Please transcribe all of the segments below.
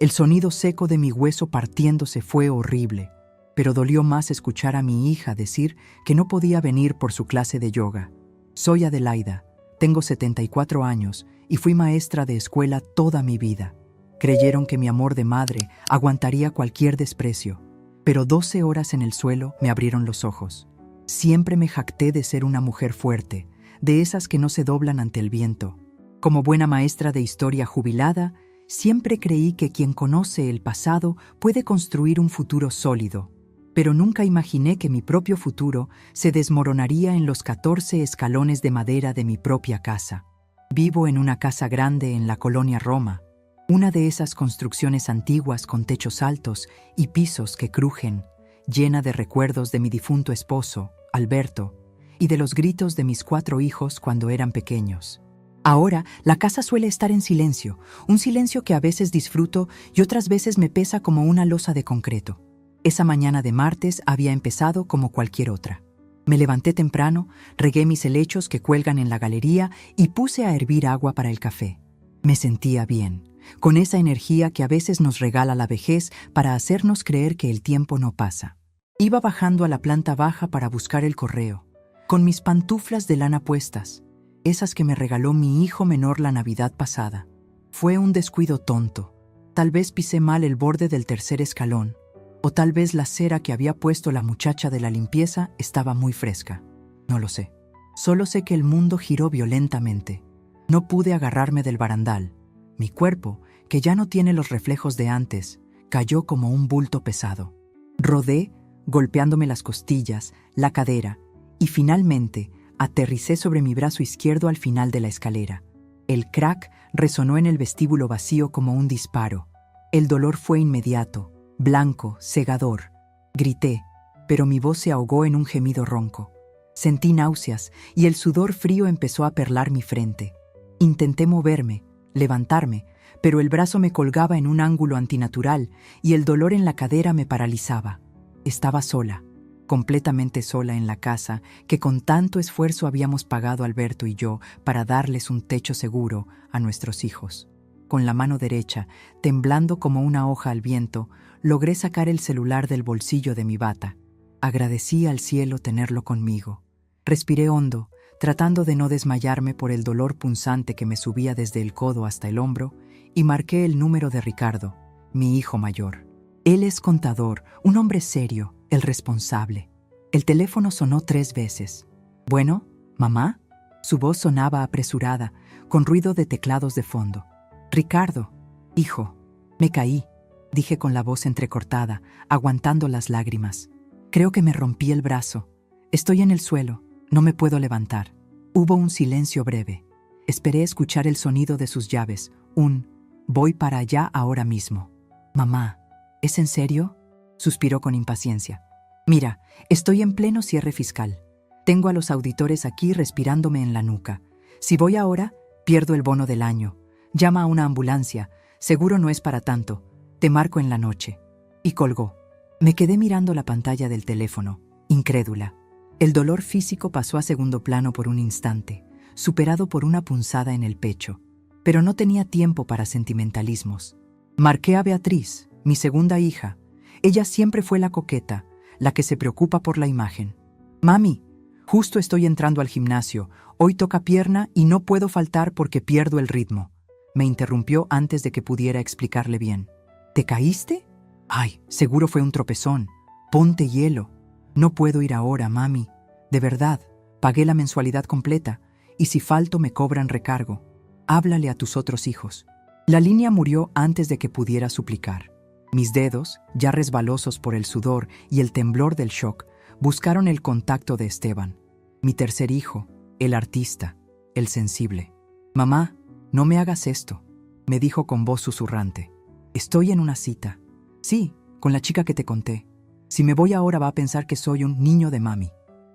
El sonido seco de mi hueso partiéndose fue horrible, pero dolió más escuchar a mi hija decir que no podía venir por su clase de yoga. Soy Adelaida, tengo 74 años y fui maestra de escuela toda mi vida. Creyeron que mi amor de madre aguantaría cualquier desprecio, pero 12 horas en el suelo me abrieron los ojos. Siempre me jacté de ser una mujer fuerte, de esas que no se doblan ante el viento. Como buena maestra de historia jubilada, siempre creí que quien conoce el pasado puede construir un futuro sólido, pero nunca imaginé que mi propio futuro se desmoronaría en los 14 escalones de madera de mi propia casa. Vivo en una casa grande en la colonia Roma, una de esas construcciones antiguas con techos altos y pisos que crujen, llena de recuerdos de mi difunto esposo, Alberto, y de los gritos de mis 4 hijos cuando eran pequeños. Ahora, la casa suele estar en silencio, un silencio que a veces disfruto y otras veces me pesa como una losa de concreto. Esa mañana de martes había empezado como cualquier otra. Me levanté temprano, regué mis helechos que cuelgan en la galería y puse a hervir agua para el café. Me sentía bien, con esa energía que a veces nos regala la vejez para hacernos creer que el tiempo no pasa. Iba bajando a la planta baja para buscar el correo, con mis pantuflas de lana puestas, esas que me regaló mi hijo menor la Navidad pasada. Fue un descuido tonto. Tal vez pisé mal el borde del 3er escalón, o tal vez la cera que había puesto la muchacha de la limpieza estaba muy fresca. No lo sé. Solo sé que el mundo giró violentamente. No pude agarrarme del barandal. Mi cuerpo, que ya no tiene los reflejos de antes, cayó como un bulto pesado. Rodé, golpeándome las costillas, la cadera, y finalmente aterricé sobre mi brazo izquierdo al final de la escalera. El crack resonó en el vestíbulo vacío como un disparo. El dolor fue inmediato, blanco, cegador. Grité, pero mi voz se ahogó en un gemido ronco. Sentí náuseas y el sudor frío empezó a perlar mi frente. Intenté moverme, levantarme, pero el brazo me colgaba en un ángulo antinatural y el dolor en la cadera me paralizaba. Estaba sola, completamente sola en la casa que con tanto esfuerzo habíamos pagado Alberto y yo para darles un techo seguro a nuestros hijos. Con la mano derecha, temblando como una hoja al viento, logré sacar el celular del bolsillo de mi bata. Agradecí al cielo tenerlo conmigo. Respiré hondo, tratando de no desmayarme por el dolor punzante que me subía desde el codo hasta el hombro, y marqué el número de Ricardo, mi hijo mayor. Él es contador, un hombre serio, el responsable. El teléfono sonó 3 veces. «Bueno, mamá». Su voz sonaba apresurada, con ruido de teclados de fondo. «Ricardo, hijo, me caí», dije con la voz entrecortada, aguantando las lágrimas. «Creo que me rompí el brazo. Estoy en el suelo, no me puedo levantar». Hubo un silencio breve. Esperé escuchar el sonido de sus llaves, un «voy para allá ahora mismo». «Mamá, ¿es en serio?», suspiró con impaciencia. «Mira, estoy en pleno cierre fiscal. Tengo a los auditores aquí respirándome en la nuca. Si voy ahora, pierdo el bono del año. Llama a una ambulancia, seguro no es para tanto. Te marco en la noche». Y colgó. Me quedé mirando la pantalla del teléfono, incrédula. El dolor físico pasó a segundo plano por un instante, superado por una punzada en el pecho. Pero no tenía tiempo para sentimentalismos. Marqué a Beatriz, mi segunda hija. Ella siempre fue la coqueta, la que se preocupa por la imagen. «Mami, justo estoy entrando al gimnasio. Hoy toca pierna y no puedo faltar porque pierdo el ritmo». Me interrumpió antes de que pudiera explicarle bien. «¿Te caíste? Ay, seguro fue un tropezón. Ponte hielo». «No puedo ir ahora, mami. De verdad, pagué la mensualidad completa y si falto me cobran recargo. Háblale a tus otros hijos». La línea murió antes de que pudiera suplicar. Mis dedos, ya resbalosos por el sudor y el temblor del shock, buscaron el contacto de Esteban, mi tercer hijo, el artista, el sensible. «Mamá, no me hagas esto», me dijo con voz susurrante. «Estoy en una cita. Sí, con la chica que te conté. Si me voy ahora va a pensar que soy un niño de mami.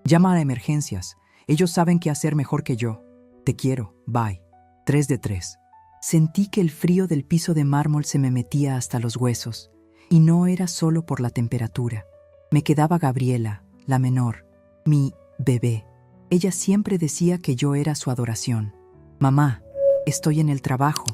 Llama a emergencias. Ellos saben qué hacer mejor que yo. Te quiero. Bye». 3 de 3. Sentí que el frío del piso de mármol se me metía hasta los huesos. Y no era solo por la temperatura. Me quedaba Gabriela, la menor, mi bebé. Ella siempre decía que yo era su adoración. «Mamá, estoy en el trabajo.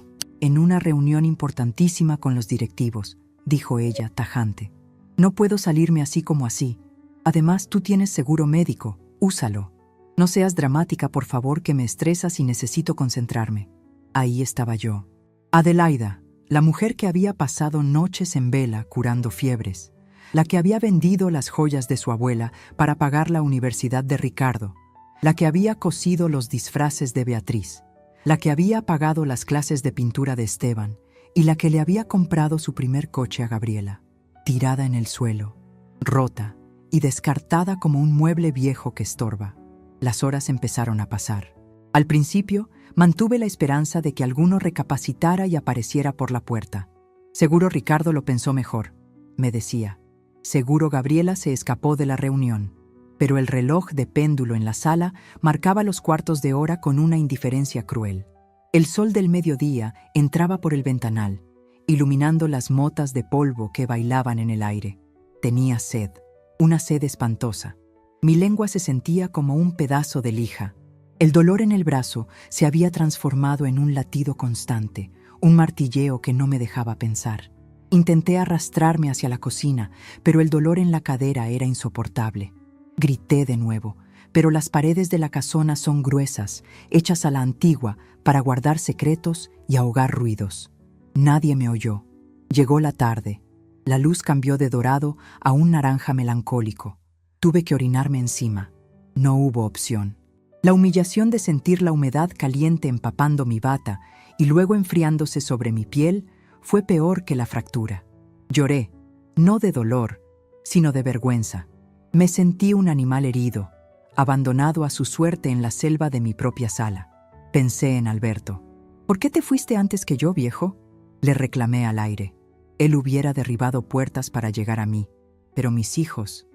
en una reunión importantísima con los directivos, dijo ella, tajante. No puedo salirme así como así. Además, tú tienes seguro médico, úsalo. No seas dramática, por favor, que me estresas y necesito concentrarme. Ahí estaba yo. Adelaida, la mujer que había pasado noches en vela curando fiebres, la que había vendido las joyas de su abuela para pagar la universidad de Ricardo, la que había cosido los disfraces de Beatriz, la que había pagado las clases de pintura de Esteban y la que le había comprado su primer coche a Gabriela, tirada en el suelo, rota y descartada como un mueble viejo que estorba. Las horas empezaron a pasar. Al principio, mantuve la esperanza de que alguno recapacitara y apareciera por la puerta. Seguro Ricardo lo pensó mejor, me decía. Seguro Gabriela se escapó de la reunión. Pero el reloj de péndulo en la sala marcaba los cuartos de hora con una indiferencia cruel. El sol del mediodía entraba por el ventanal, iluminando las motas de polvo que bailaban en el aire. Tenía sed, una sed espantosa. Mi lengua se sentía como un pedazo de lija. El dolor en el brazo se había transformado en un latido constante, un martilleo que no me dejaba pensar. Intenté arrastrarme hacia la cocina, pero el dolor en la cadera era insoportable. Grité de nuevo, pero las paredes de la casona son gruesas, hechas a la antigua para guardar secretos y ahogar ruidos. Nadie me oyó. Llegó la tarde. La luz cambió de dorado a un naranja melancólico. Tuve que orinarme encima. No hubo opción. La humillación de sentir la humedad caliente empapando mi bata y luego enfriándose sobre mi piel fue peor que la fractura. Lloré, no de dolor, sino de vergüenza. Me sentí un animal herido, abandonado a su suerte en la selva de mi propia sala. Pensé en Alberto. ¿Por qué te fuiste antes que yo, viejo? Le reclamé al aire. Él hubiera derribado puertas para llegar a mí, pero mis hijos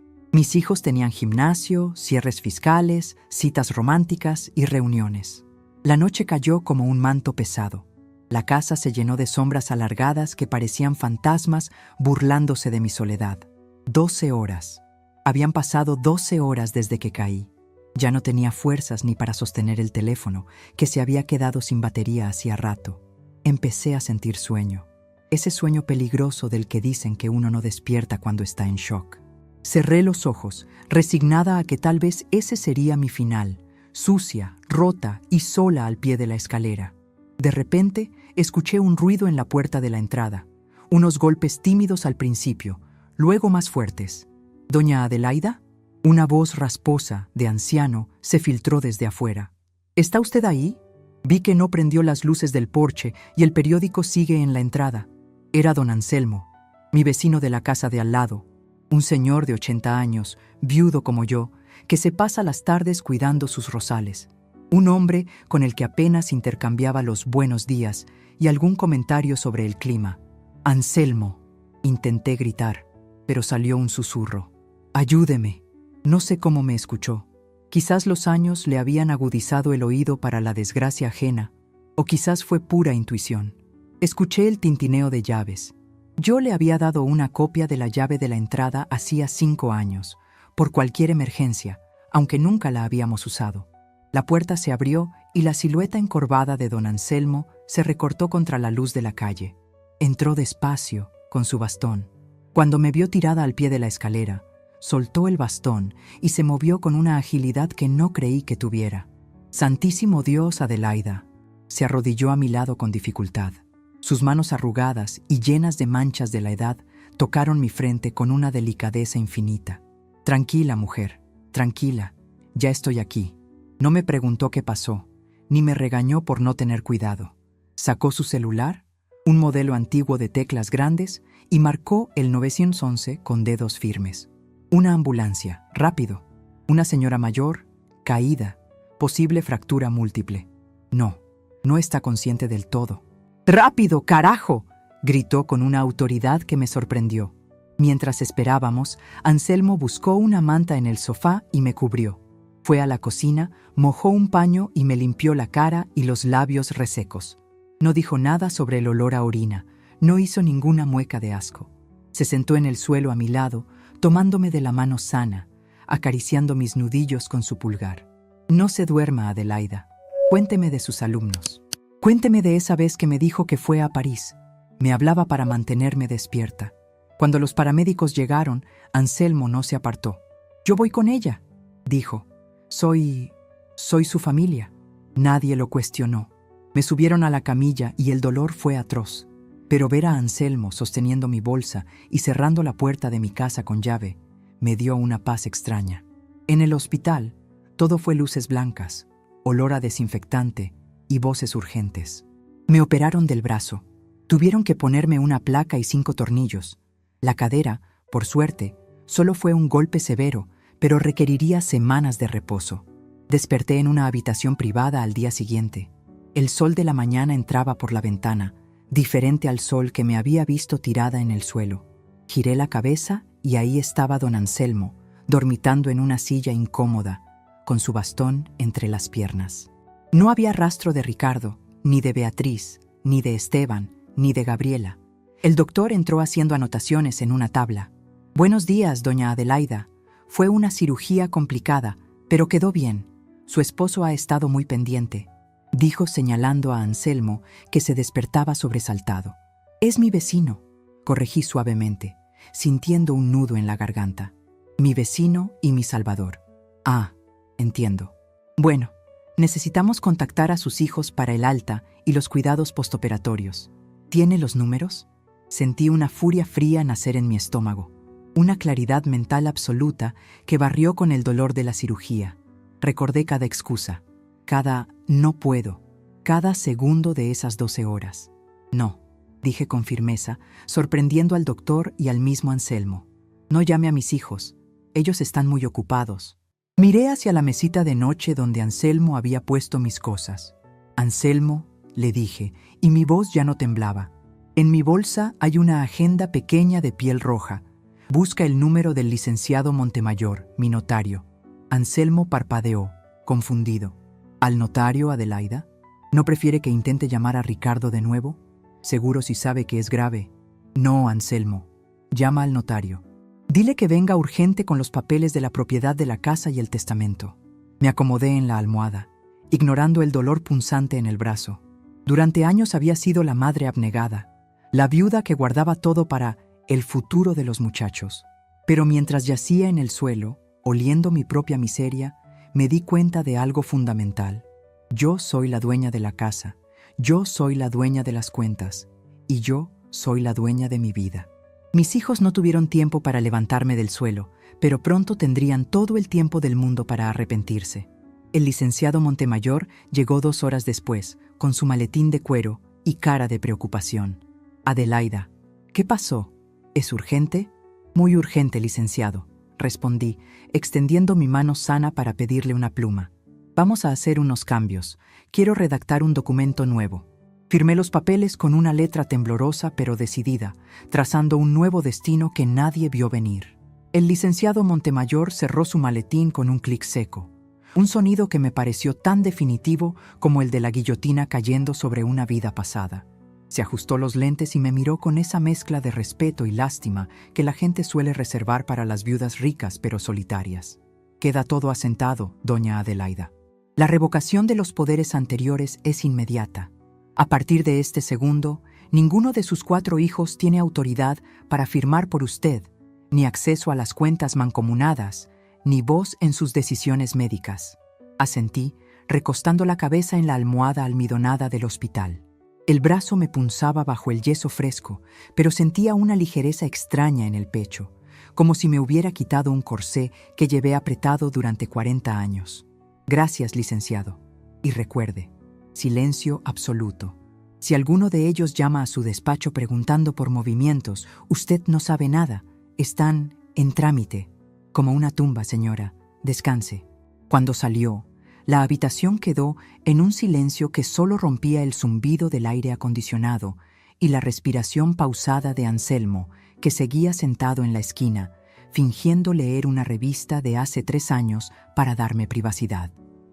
tenían gimnasio, cierres fiscales, citas románticas y reuniones. La noche cayó como un manto pesado. La casa se llenó de sombras alargadas que parecían fantasmas burlándose de mi soledad. 12 horas. Habían pasado 12 horas desde que caí. Ya no tenía fuerzas ni para sostener el teléfono, que se había quedado sin batería hacía rato. Empecé a sentir sueño. Ese sueño peligroso del que dicen que uno no despierta cuando está en shock. Cerré los ojos, resignada a que tal vez ese sería mi final, sucia, rota y sola al pie de la escalera. De repente, escuché un ruido en la puerta de la entrada. Unos golpes tímidos al principio, luego más fuertes. ¿Doña Adelaida? Una voz rasposa, de anciano, se filtró desde afuera. ¿Está usted ahí? Vi que no prendió las luces del porche y el periódico sigue en la entrada. Era don Anselmo, mi vecino de la casa de al lado, un señor de 80 años, viudo como yo, que se pasa las tardes cuidando sus rosales. Un hombre con el que apenas intercambiaba los buenos días y algún comentario sobre el clima. Anselmo, intenté gritar, pero salió un susurro. Ayúdeme. No sé cómo me escuchó. Quizás los años le habían agudizado el oído para la desgracia ajena, o quizás fue pura intuición. Escuché el tintineo de llaves. Yo le había dado una copia de la llave de la entrada hacía 5 años, por cualquier emergencia, aunque nunca la habíamos usado. La puerta se abrió y la silueta encorvada de don Anselmo se recortó contra la luz de la calle. Entró despacio, con su bastón. Cuando me vio tirada al pie de la escalera, soltó el bastón y se movió con una agilidad que no creí que tuviera. Santísimo Dios, Adelaida. Se arrodilló a mi lado con dificultad. Sus manos arrugadas y llenas de manchas de la edad tocaron mi frente con una delicadeza infinita. Tranquila, mujer, tranquila, ya estoy aquí. No me preguntó qué pasó, ni me regañó por no tener cuidado. Sacó su celular, un modelo antiguo de teclas grandes, y marcó el 911 con dedos firmes. Una ambulancia, rápido. Una señora mayor, caída, posible fractura múltiple. No está consciente del todo. ¡Rápido, carajo!, gritó con una autoridad que me sorprendió. Mientras esperábamos, Anselmo buscó una manta en el sofá y me cubrió. Fue a la cocina, mojó un paño y me limpió la cara y los labios resecos. No dijo nada sobre el olor a orina, no hizo ninguna mueca de asco. Se sentó en el suelo a mi lado, tomándome de la mano sana, acariciando mis nudillos con su pulgar. No se duerma, Adelaida. Cuénteme de sus alumnos. Cuénteme de esa vez que me dijo que fue a París. Me hablaba para mantenerme despierta. Cuando los paramédicos llegaron, Anselmo no se apartó. Yo voy con ella, dijo. Soy su familia. Nadie lo cuestionó. Me subieron a la camilla y el dolor fue atroz. Pero ver a Anselmo sosteniendo mi bolsa y cerrando la puerta de mi casa con llave me dio una paz extraña. En el hospital, todo fue luces blancas, olor a desinfectante y voces urgentes. Me operaron del brazo. Tuvieron que ponerme una placa y 5 tornillos. La cadera, por suerte, solo fue un golpe severo, pero requeriría semanas de reposo. Desperté en una habitación privada al día siguiente. El sol de la mañana entraba por la ventana, diferente al sol que me había visto tirada en el suelo. Giré la cabeza y ahí estaba don Anselmo, dormitando en una silla incómoda, con su bastón entre las piernas. No había rastro de Ricardo, ni de Beatriz, ni de Esteban, ni de Gabriela. El doctor entró haciendo anotaciones en una tabla. Buenos días, doña Adelaida. Fue una cirugía complicada, pero quedó bien. Su esposo ha estado muy pendiente, dijo señalando a Anselmo, que se despertaba sobresaltado. Es mi vecino, corregí suavemente, sintiendo un nudo en la garganta. Mi vecino y mi salvador. Ah, entiendo. Bueno, necesitamos contactar a sus hijos para el alta y los cuidados postoperatorios. ¿Tiene los números? Sentí una furia fría nacer en mi estómago, una claridad mental absoluta que barrió con el dolor de la cirugía. Recordé cada excusa, cada no puedo, cada segundo de esas 12 horas. No, dije con firmeza, sorprendiendo al doctor y al mismo Anselmo. No llame a mis hijos, ellos están muy ocupados. Miré hacia la mesita de noche donde Anselmo había puesto mis cosas. Anselmo, le dije, y mi voz ya no temblaba. En mi bolsa hay una agenda pequeña de piel roja. Busca el número del licenciado Montemayor, mi notario. Anselmo parpadeó, confundido. ¿Al notario, Adelaida? ¿No prefiere que intente llamar a Ricardo de nuevo? Seguro si sabe que es grave. No, Anselmo. Llama al notario. Dile que venga urgente con los papeles de la propiedad de la casa y el testamento. Me acomodé en la almohada, ignorando el dolor punzante en el brazo. Durante años había sido la madre abnegada, la viuda que guardaba todo para el futuro de los muchachos. Pero mientras yacía en el suelo, oliendo mi propia miseria, me di cuenta de algo fundamental. Yo soy la dueña de la casa, yo soy la dueña de las cuentas, y yo soy la dueña de mi vida. Mis hijos no tuvieron tiempo para levantarme del suelo, pero pronto tendrían todo el tiempo del mundo para arrepentirse. El licenciado Montemayor llegó 2 horas después, con su maletín de cuero y cara de preocupación. Adelaida, ¿qué pasó? ¿Es urgente? Muy urgente, licenciado, respondí, extendiendo mi mano sana para pedirle una pluma. Vamos a hacer unos cambios. Quiero redactar un documento nuevo. Firmé los papeles con una letra temblorosa pero decidida, trazando un nuevo destino que nadie vio venir. El licenciado Montemayor cerró su maletín con un clic seco, un sonido que me pareció tan definitivo como el de la guillotina cayendo sobre una vida pasada. Se ajustó los lentes y me miró con esa mezcla de respeto y lástima que la gente suele reservar para las viudas ricas pero solitarias. Queda todo asentado, doña Adelaida. La revocación de los poderes anteriores es inmediata. A partir de este segundo, ninguno de sus 4 hijos tiene autoridad para firmar por usted, ni acceso a las cuentas mancomunadas, ni voz en sus decisiones médicas. Asentí, recostando la cabeza en la almohada almidonada del hospital. El brazo me punzaba bajo el yeso fresco, pero sentía una ligereza extraña en el pecho, como si me hubiera quitado un corsé que llevé apretado durante 40 años. Gracias, licenciado. Y recuerde, silencio absoluto. Si alguno de ellos llama a su despacho preguntando por movimientos, usted no sabe nada. Están en trámite. Como una tumba, señora. Descanse. Cuando salió, la habitación quedó en un silencio que solo rompía el zumbido del aire acondicionado y la respiración pausada de Anselmo, que seguía sentado en la esquina, fingiendo leer una revista de hace 3 años para darme privacidad.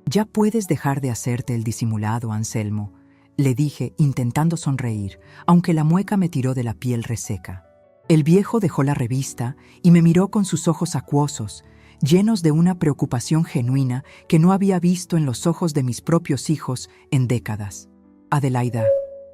«Ya puedes dejar de hacerte el disimulado, Anselmo», le dije, intentando sonreír, aunque la mueca me tiró de la piel reseca. El viejo dejó la revista y me miró con sus ojos acuosos, llenos de una preocupación genuina que no había visto en los ojos de mis propios hijos en décadas. Adelaida,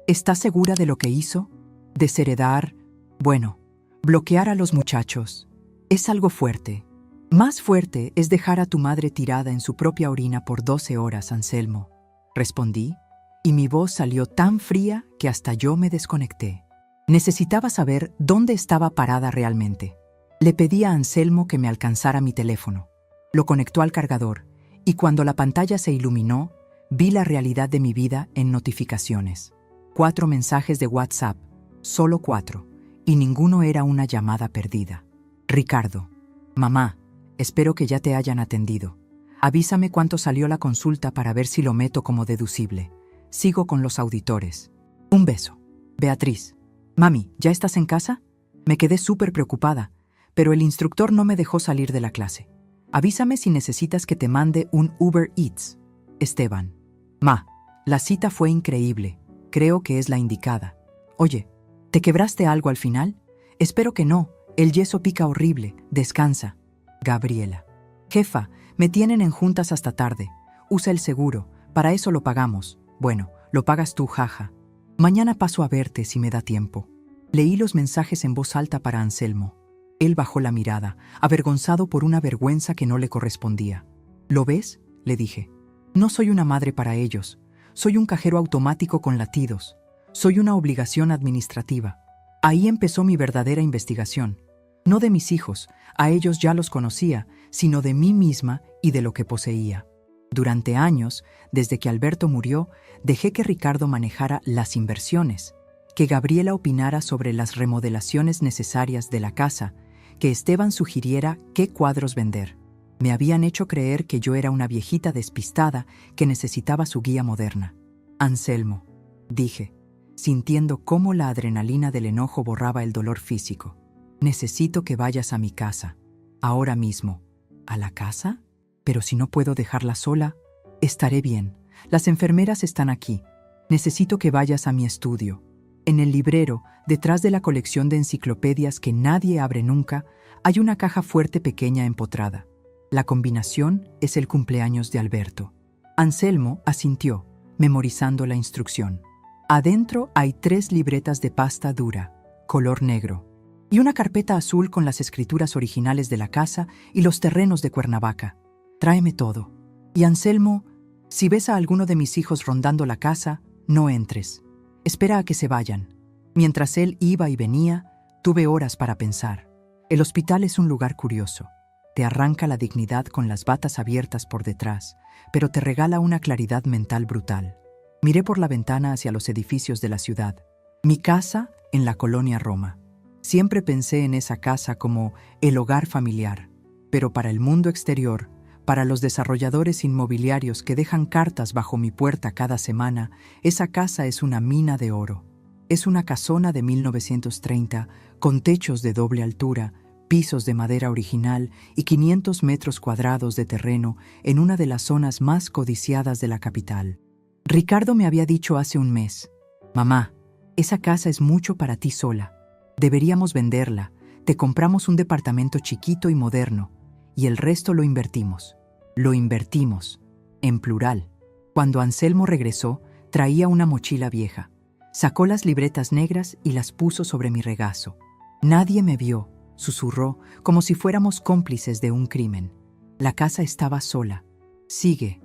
¿estás segura de lo que hizo? Desheredar, bueno, bloquear a los muchachos. Es algo fuerte. Más fuerte es dejar a tu madre tirada en su propia orina por 12 horas, Anselmo. Respondí, y mi voz salió tan fría que hasta yo me desconecté. Necesitaba saber dónde estaba parada realmente. Le pedí a Anselmo que me alcanzara mi teléfono. Lo conectó al cargador, y cuando la pantalla se iluminó, vi la realidad de mi vida en notificaciones. 4 mensajes de WhatsApp, solo 4, y ninguno era una llamada perdida. Ricardo, mamá, espero que ya te hayan atendido. Avísame cuánto salió la consulta para ver si lo meto como deducible. Sigo con los auditores. Un beso. Beatriz. Mami, ¿ya estás en casa? Me quedé súper preocupada, pero el instructor no me dejó salir de la clase. Avísame si necesitas que te mande un Uber Eats. Esteban. Ma, la cita fue increíble. Creo que es la indicada. Oye, ¿te quebraste algo al final? Espero que no. El yeso pica horrible. Descansa. Gabriela. Jefa, me tienen en juntas hasta tarde. Usa el seguro. Para eso lo pagamos. Bueno, lo pagas tú, jaja. Mañana paso a verte si me da tiempo. Leí los mensajes en voz alta para Anselmo. Él bajó la mirada, avergonzado por una vergüenza que no le correspondía. ¿Lo ves?, le dije. No soy una madre para ellos. Soy un cajero automático con latidos. Soy una obligación administrativa. Ahí empezó mi verdadera investigación. No de mis hijos, a ellos ya los conocía, sino de mí misma y de lo que poseía. Durante años, desde que Alberto murió, dejé que Ricardo manejara las inversiones, que Gabriela opinara sobre las remodelaciones necesarias de la casa, que Esteban sugiriera qué cuadros vender. Me habían hecho creer que yo era una viejita despistada que necesitaba su guía moderna. Anselmo, dije, sintiendo cómo la adrenalina del enojo borraba el dolor físico. Necesito que vayas a mi casa, ahora mismo. ¿A la casa? Pero si no puedo dejarla sola, estaré bien. Las enfermeras están aquí. Necesito que vayas a mi estudio. En el librero, detrás de la colección de enciclopedias que nadie abre nunca, hay una caja fuerte pequeña empotrada. La combinación es el cumpleaños de Alberto. Anselmo asintió, memorizando la instrucción. Adentro hay 3 libretas de pasta dura, color negro, y una carpeta azul con las escrituras originales de la casa y los terrenos de Cuernavaca. Tráeme todo. Y Anselmo, si ves a alguno de mis hijos rondando la casa, no entres. Espera a que se vayan. Mientras él iba y venía, tuve horas para pensar. El hospital es un lugar curioso. Te arranca la dignidad con las batas abiertas por detrás, pero te regala una claridad mental brutal. Miré por la ventana hacia los edificios de la ciudad. Mi casa en la colonia Roma. Siempre pensé en esa casa como el hogar familiar, pero para el mundo exterior, para los desarrolladores inmobiliarios que dejan cartas bajo mi puerta cada semana, esa casa es una mina de oro. Es una casona de 1930, con techos de doble altura, pisos de madera original y 500 metros cuadrados de terreno en una de las zonas más codiciadas de la capital. Ricardo me había dicho hace un mes, «Mamá, esa casa es mucho para ti sola. Deberíamos venderla, te compramos un departamento chiquito y moderno, y el resto lo invertimos». Lo invertimos, en plural. Cuando Anselmo regresó, traía una mochila vieja. Sacó las libretas negras y las puso sobre mi regazo. Nadie me vio, susurró, como si fuéramos cómplices de un crimen. La casa estaba sola. Sigue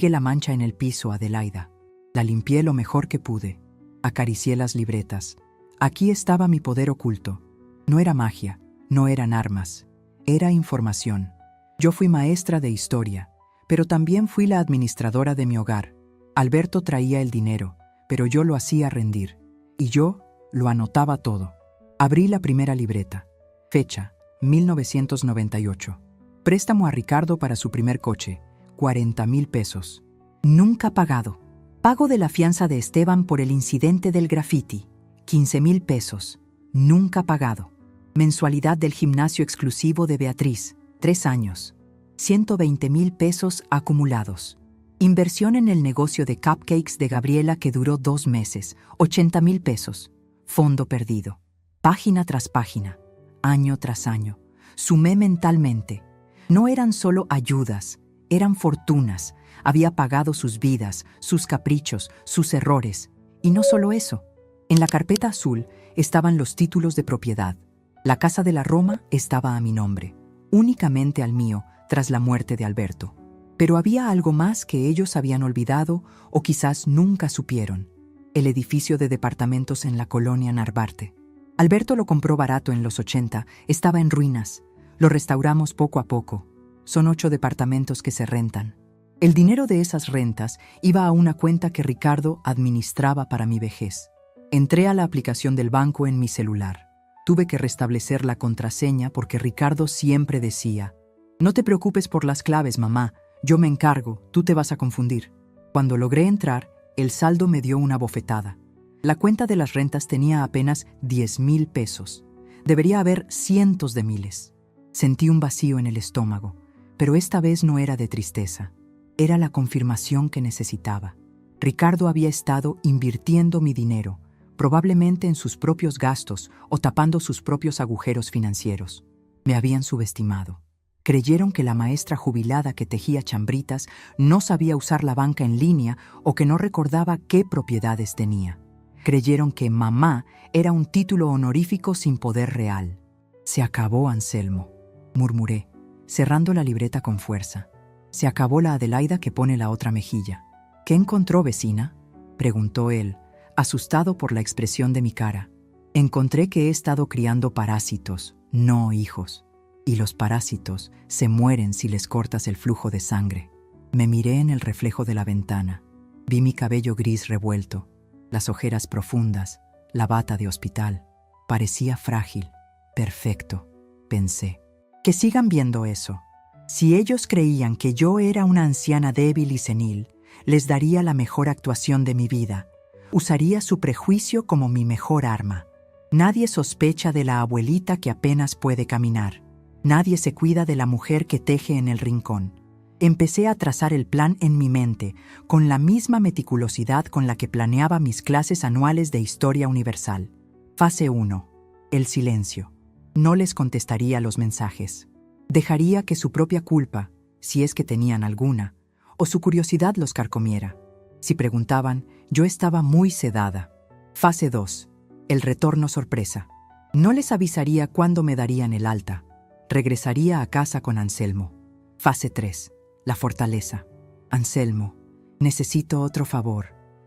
la mancha en el piso, Adelaida. La limpié lo mejor que pude. Acaricié las libretas. Aquí estaba mi poder oculto. No era magia, no eran armas, era información. Yo fui maestra de historia, pero también fui la administradora de mi hogar. Alberto traía el dinero, pero yo lo hacía rendir, y yo lo anotaba todo. Abrí la primera libreta. Fecha, 1998. Préstamo a Ricardo para su primer coche, 40,000 pesos. Nunca pagado. Pago de la fianza de Esteban por el incidente del graffiti, 15,000 pesos. Nunca pagado. Mensualidad del gimnasio exclusivo de Beatriz, 3 años. 120,000 pesos acumulados. Inversión en el negocio de cupcakes de Gabriela que duró 2 meses, 80,000 pesos. Fondo perdido. Página tras página, año tras año. Sumé mentalmente. No eran solo ayudas, Eran fortunas. Había pagado sus vidas, sus caprichos, sus errores. Y no solo eso. En la carpeta azul estaban los títulos de propiedad. La casa de la Roma estaba a mi nombre, únicamente al mío, tras la muerte de Alberto. Pero había algo más que ellos habían olvidado o quizás nunca supieron: el edificio de departamentos en la colonia Narvarte. Alberto lo compró barato en los 80, estaba en ruinas. Lo restauramos poco a poco. Son 8 departamentos que se rentan. El dinero de esas rentas iba a una cuenta que Ricardo administraba para mi vejez. Entré a la aplicación del banco en mi celular. Tuve que restablecer la contraseña porque Ricardo siempre decía: «No te preocupes por las claves, mamá, yo me encargo, tú te vas a confundir». Cuando logré entrar, el saldo me dio una bofetada. La cuenta de las rentas tenía apenas 10,000 pesos. Debería haber cientos de miles. Sentí un vacío en el estómago, pero esta vez no era de tristeza. Era la confirmación que necesitaba. Ricardo había estado invirtiendo mi dinero, probablemente en sus propios gastos o tapando sus propios agujeros financieros. Me habían subestimado. Creyeron que la maestra jubilada que tejía chambritas no sabía usar la banca en línea o que no recordaba qué propiedades tenía. Creyeron que mamá era un título honorífico sin poder real. «Se acabó, Anselmo», murmuré, cerrando la libreta con fuerza. «Se acabó la Adelaida que pone la otra mejilla». «¿Qué encontró, vecina?», preguntó él, asustado por la expresión de mi cara. «Encontré que he estado criando parásitos, no hijos. Y los parásitos se mueren si les cortas el flujo de sangre». Me miré en el reflejo de la ventana. Vi mi cabello gris revuelto, las ojeras profundas, la bata de hospital. Parecía frágil. «Perfecto», pensé. «Que sigan viendo eso. Si ellos creían que yo era una anciana débil y senil, les daría la mejor actuación de mi vida. Usaría su prejuicio como mi mejor arma. Nadie sospecha de la abuelita que apenas puede caminar. Nadie se cuida de la mujer que teje en el rincón». Empecé a trazar el plan en mi mente, con la misma meticulosidad con la que planeaba mis clases anuales de Historia Universal. Fase 1. El silencio. No les contestaría los mensajes. Dejaría que su propia culpa, si es que tenían alguna, o su curiosidad los carcomiera. Si preguntaban, yo estaba muy sedada. Fase 2. El retorno sorpresa. No les avisaría cuándo me darían el alta. Regresaría a casa con Anselmo. Fase 3. La fortaleza. «Anselmo, necesito otro favor»,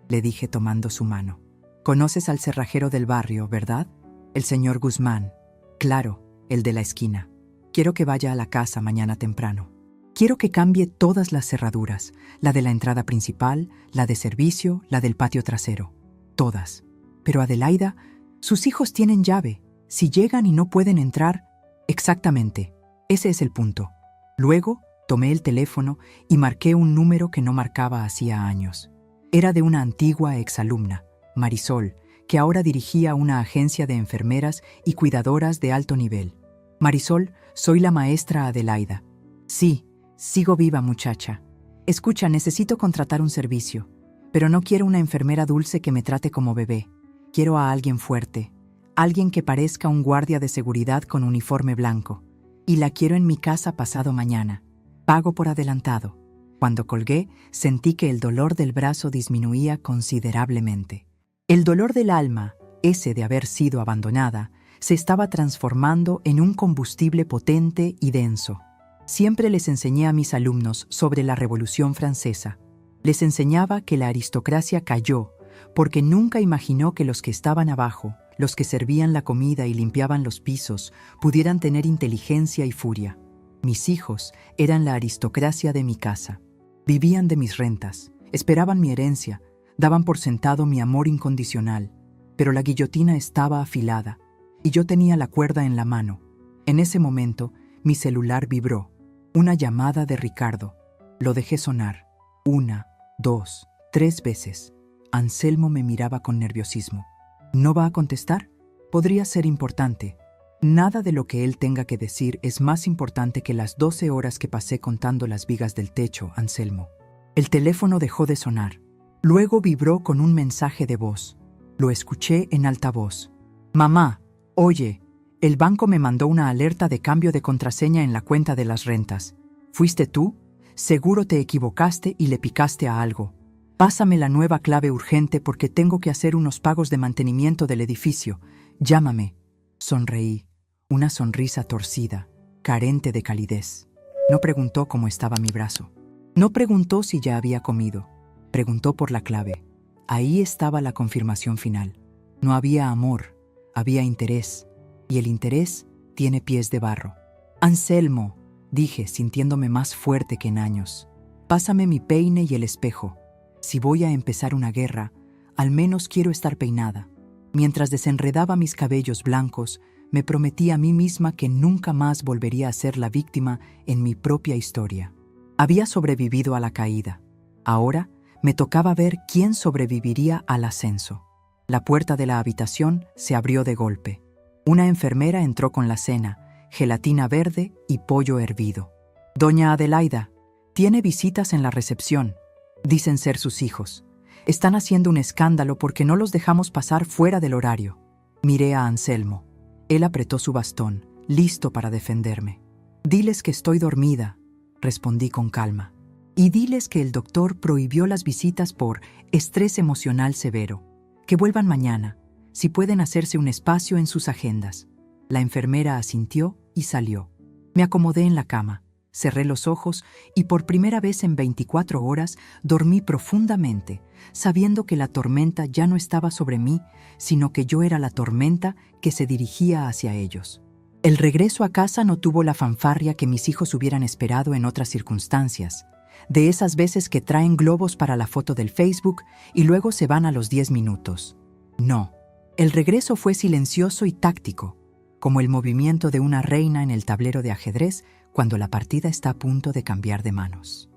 le dije tomando su mano. «Conoces al cerrajero del barrio, ¿verdad? El señor Guzmán». «Claro, el de la esquina. Quiero que vaya a la casa mañana temprano. Quiero que cambie todas las cerraduras, la de la entrada principal, la de servicio, la del patio trasero. Todas. Pero Adelaida, sus hijos tienen llave. Si llegan y no pueden entrar...». «Exactamente. Ese es el punto». Luego tomé el teléfono y marqué un número que no marcaba hacía años. Era de una antigua exalumna, Marisol, que ahora dirigía una agencia de enfermeras y cuidadoras de alto nivel. «Marisol, soy la maestra Adelaida». «Sí, sigo viva, muchacha. Escucha, necesito contratar un servicio, pero no quiero una enfermera dulce que me trate como bebé. Quiero a alguien fuerte, alguien que parezca un guardia de seguridad con uniforme blanco. Y la quiero en mi casa pasado mañana. Pago por adelantado». Cuando colgué, sentí que el dolor del brazo disminuía considerablemente. El dolor del alma, ese de haber sido abandonada, se estaba transformando en un combustible potente y denso. Siempre les enseñé a mis alumnos sobre la Revolución Francesa. Les enseñaba que la aristocracia cayó porque nunca imaginó que los que estaban abajo, los que servían la comida y limpiaban los pisos, pudieran tener inteligencia y furia. Mis hijos eran la aristocracia de mi casa. Vivían de mis rentas, esperaban mi herencia, daban por sentado mi amor incondicional, pero la guillotina estaba afilada y yo tenía la cuerda en la mano. En ese momento, mi celular vibró. Una llamada de Ricardo. Lo dejé sonar. 1, 2, 3 veces. Anselmo me miraba con nerviosismo. ¿No va a contestar? Podría ser importante. Nada de lo que él tenga que decir es más importante que las 12 horas que pasé contando las vigas del techo, Anselmo. El teléfono dejó de sonar. Luego vibró con un mensaje de voz. Lo escuché en alta voz. «Mamá, oye, el banco me mandó una alerta de cambio de contraseña en la cuenta de las rentas. ¿Fuiste tú? Seguro te equivocaste y le picaste a algo. Pásame la nueva clave urgente porque tengo que hacer unos pagos de mantenimiento del edificio. Llámame. Sonreí, una sonrisa torcida, carente de calidez. No preguntó cómo estaba mi brazo. No preguntó si ya había comido. Preguntó por la clave. Ahí estaba la confirmación final. No había amor, había interés. Y el interés tiene pies de barro. Anselmo, dije, sintiéndome más fuerte que en años. Pásame mi peine y el espejo. Si voy a empezar una guerra, al menos quiero estar peinada. Mientras desenredaba mis cabellos blancos, me prometí a mí misma que nunca más volvería a ser la víctima en mi propia historia. Había sobrevivido a la caída. Ahora me tocaba ver quién sobreviviría al ascenso. La puerta de la habitación se abrió de golpe. Una enfermera entró con la cena, gelatina verde y pollo hervido. «Doña Adelaida, tiene visitas en la recepción. Dicen ser sus hijos. Están haciendo un escándalo porque no los dejamos pasar fuera del horario». Miré a Anselmo. Él apretó su bastón, listo para defenderme. «Diles que estoy dormida», respondí con calma. «Y diles que el doctor prohibió las visitas por estrés emocional severo. Que vuelvan mañana, si pueden hacerse un espacio en sus agendas». La enfermera asintió y salió. Me acomodé en la cama, cerré los ojos y por primera vez en 24 horas dormí profundamente, sabiendo que la tormenta ya no estaba sobre mí, sino que yo era la tormenta que se dirigía hacia ellos. El regreso a casa no tuvo la fanfarria que mis hijos hubieran esperado en otras circunstancias, de esas veces que traen globos para la foto del Facebook y luego se van a los 10 minutos. No, el regreso fue silencioso y táctico, como el movimiento de una reina en el tablero de ajedrez cuando la partida está a punto de cambiar de manos.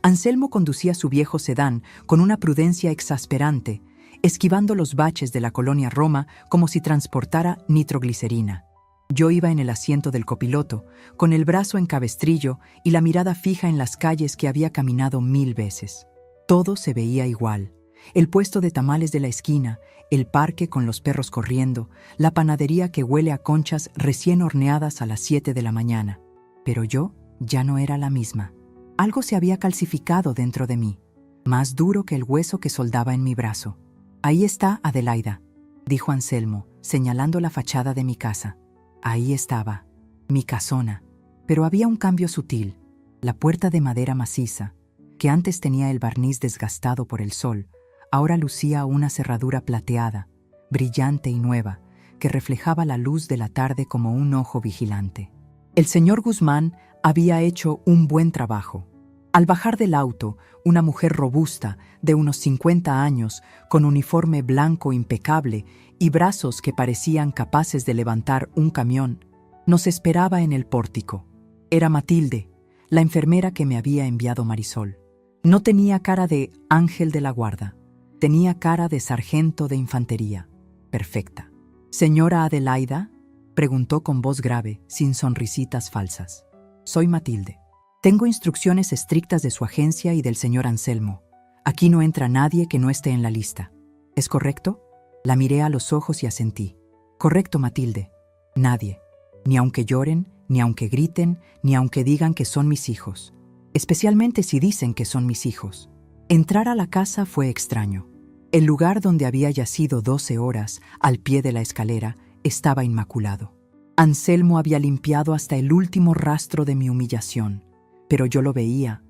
Anselmo conducía su viejo sedán con una prudencia exasperante, esquivando los baches de la colonia Roma como si transportara nitroglicerina. Yo iba en el asiento del copiloto, con el brazo en cabestrillo y la mirada fija en las calles que había caminado 1000 veces. Todo se veía igual. El puesto de tamales de la esquina, el parque con los perros corriendo, la panadería que huele a conchas recién horneadas a las 7 de la mañana. Pero yo ya no era la misma. Algo se había calcificado dentro de mí, más duro que el hueso que soldaba en mi brazo. «Ahí está Adelaida», dijo Anselmo, señalando la fachada de mi casa. Ahí estaba, mi casona, pero había un cambio sutil. La puerta de madera maciza, que antes tenía el barniz desgastado por el sol, ahora lucía una cerradura plateada, brillante y nueva, que reflejaba la luz de la tarde como un ojo vigilante. El señor Guzmán había hecho un buen trabajo. Al bajar del auto, una mujer robusta, de unos 50 años, con uniforme blanco impecable y brazos que parecían capaces de levantar un camión, nos esperaba en el pórtico. Era Matilde, la enfermera que me había enviado Marisol. No tenía cara de ángel de la guarda, tenía cara de sargento de infantería, perfecta. «¿Señora Adelaida?», preguntó con voz grave, sin sonrisitas falsas. «Soy Matilde. Tengo instrucciones estrictas de su agencia y del señor Anselmo. Aquí no entra nadie que no esté en la lista. ¿Es correcto?». La miré a los ojos y asentí. «Correcto, Matilde. Nadie. Ni aunque lloren, ni aunque griten, ni aunque digan que son mis hijos. Especialmente si dicen que son mis hijos». Entrar a la casa fue extraño. El lugar donde había yacido 12 horas, al pie de la escalera, estaba inmaculado. Anselmo había limpiado hasta el último rastro de mi humillación. Pero yo lo veía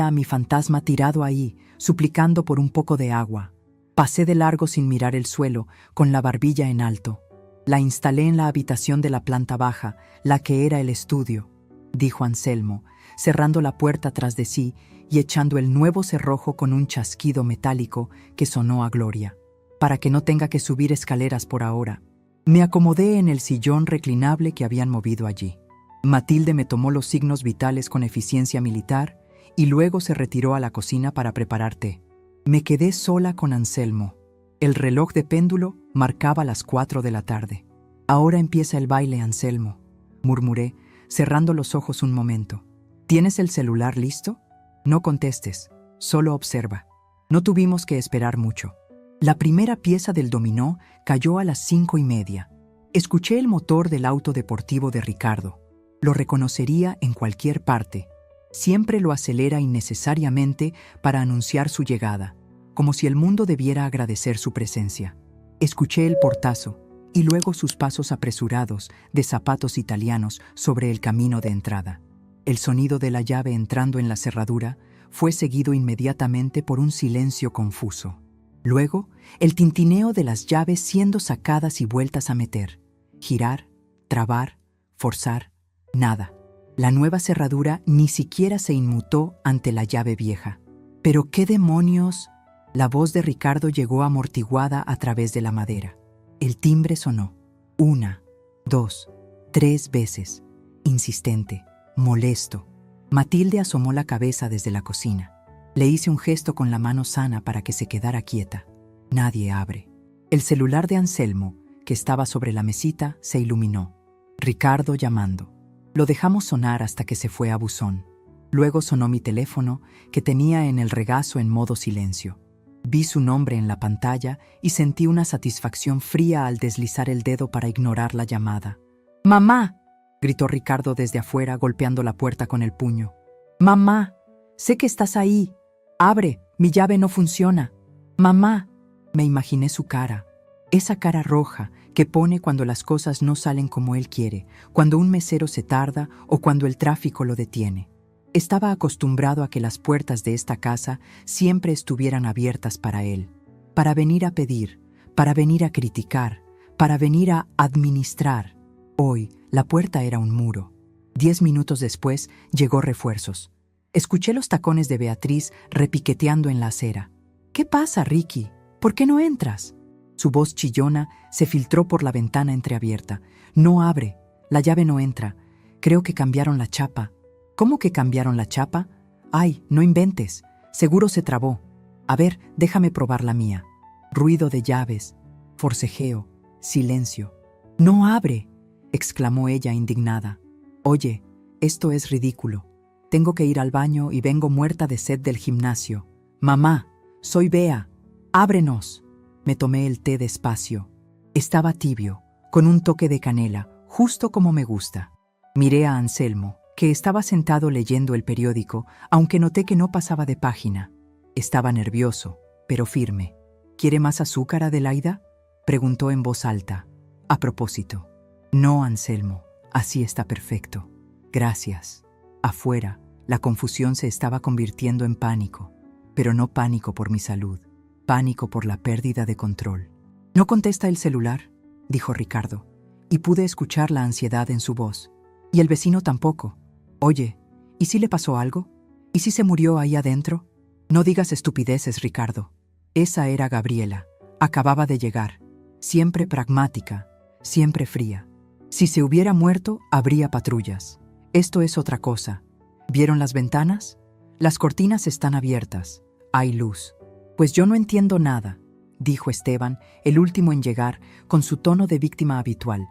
a mi fantasma tirado ahí, suplicando por un poco de agua. Pasé de largo sin mirar el suelo, con la barbilla en alto. «La instalé en la habitación de la planta baja, la que era el estudio», dijo Anselmo, cerrando la puerta tras de sí y echando el nuevo cerrojo con un chasquido metálico que sonó a gloria. «Para que no tenga que subir escaleras por ahora». Me acomodé en el sillón reclinable que habían movido allí. Matilde me tomó los signos vitales con eficiencia militar y luego se retiró a la cocina para preparar té. Me quedé sola con Anselmo. El reloj de péndulo marcaba las 4 de la tarde. «Ahora empieza el baile, Anselmo», murmuré, cerrando los ojos un momento. «¿Tienes el celular listo? No contestes, solo observa». No tuvimos que esperar mucho. La primera pieza del dominó cayó a las 5:30. Escuché el motor del auto deportivo de Ricardo. Lo reconocería en cualquier parte. Siempre lo acelera innecesariamente para anunciar su llegada, como si el mundo debiera agradecer su presencia. Escuché el portazo y luego sus pasos apresurados de zapatos italianos sobre el camino de entrada. El sonido de la llave entrando en la cerradura fue seguido inmediatamente por un silencio confuso. Luego, el tintineo de las llaves siendo sacadas y vueltas a meter. Girar, trabar, forzar, nada. La nueva cerradura ni siquiera se inmutó ante la llave vieja. ¿Pero qué demonios? La voz de Ricardo llegó amortiguada a través de la madera. El timbre sonó. 1, 2, 3 veces. Insistente, molesto. Matilde asomó la cabeza desde la cocina. Le hice un gesto con la mano sana para que se quedara quieta. Nadie abre. El celular de Anselmo, que estaba sobre la mesita, se iluminó. Ricardo llamando. Lo dejamos sonar hasta que se fue a buzón. Luego sonó mi teléfono, que tenía en el regazo en modo silencio. Vi su nombre en la pantalla y sentí una satisfacción fría al deslizar el dedo para ignorar la llamada. ¡Mamá!, gritó Ricardo desde afuera, golpeando la puerta con el puño. ¡Mamá! Sé que estás ahí. ¡Abre! Mi llave no funciona. ¡Mamá! Me imaginé su cara. Esa cara roja que pone cuando las cosas no salen como él quiere, cuando un mesero se tarda o cuando el tráfico lo detiene. Estaba acostumbrado a que las puertas de esta casa siempre estuvieran abiertas para él, para venir a pedir, para venir a criticar, para venir a administrar. Hoy, la puerta era un muro. 10 minutos después, llegó refuerzos. Escuché los tacones de Beatriz repiqueteando en la acera. ¿Qué pasa, Ricky? ¿Por qué no entras? Su voz chillona se filtró por la ventana entreabierta. No abre, la llave no entra. Creo que cambiaron la chapa. ¿Cómo que cambiaron la chapa? Ay, no inventes. Seguro se trabó. A ver, déjame probar la mía. Ruido de llaves, forcejeo, silencio. ¡No abre!, exclamó ella indignada. Oye, esto es ridículo. Tengo que ir al baño y vengo muerta de sed del gimnasio. Mamá, soy Bea. ¡Ábrenos! Me tomé el té despacio. Estaba tibio, con un toque de canela, justo como me gusta. Miré a Anselmo, que estaba sentado leyendo el periódico, aunque noté que no pasaba de página. Estaba nervioso, pero firme. ¿Quiere más azúcar, Adelaida?, preguntó en voz alta. A propósito. No, Anselmo, así está perfecto. Gracias. Afuera, la confusión se estaba convirtiendo en pánico, pero no pánico por mi salud, pánico por la pérdida de control. «¿No contesta el celular?», dijo Ricardo, y pude escuchar la ansiedad en su voz. «Y el vecino tampoco. Oye, ¿y si le pasó algo? ¿Y si se murió ahí adentro?» «No digas estupideces, Ricardo». Esa era Gabriela. Acababa de llegar. Siempre pragmática, siempre fría. Si se hubiera muerto, habría patrullas. Esto es otra cosa. ¿Vieron las ventanas? Las cortinas están abiertas. Hay luz. Pues yo no entiendo nada, dijo Esteban, el último en llegar, con su tono de víctima habitual.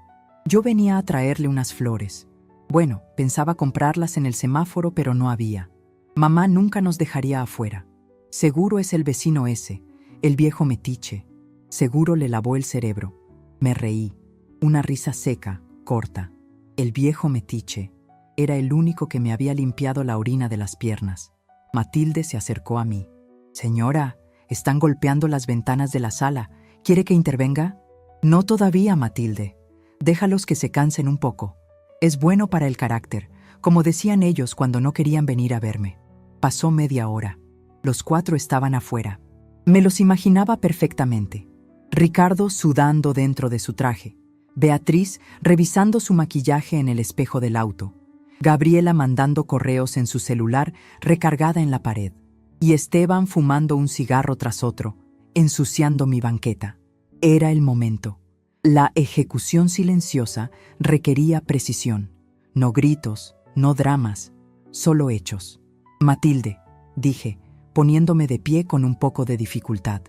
Yo venía a traerle unas flores. Bueno, pensaba comprarlas en el semáforo, pero no había. Mamá nunca nos dejaría afuera. Seguro es el vecino ese, el viejo metiche. Seguro le lavó el cerebro. Me reí. Una risa seca, corta. El viejo metiche. Era el único que me había limpiado la orina de las piernas. Matilde se acercó a mí. «Señora, están golpeando las ventanas de la sala. ¿Quiere que intervenga?» «No todavía, Matilde. Déjalos que se cansen un poco. Es bueno para el carácter, como decían ellos cuando no querían venir a verme». Pasó media hora. Los 4 estaban afuera. Me los imaginaba perfectamente. Ricardo sudando dentro de su traje. Beatriz revisando su maquillaje en el espejo del auto. Gabriela mandando correos en su celular recargada en la pared. Y Esteban fumando un cigarro tras otro, ensuciando mi banqueta. Era el momento. La ejecución silenciosa requería precisión. No gritos, no dramas, solo hechos. «Matilde», dije, poniéndome de pie con un poco de dificultad.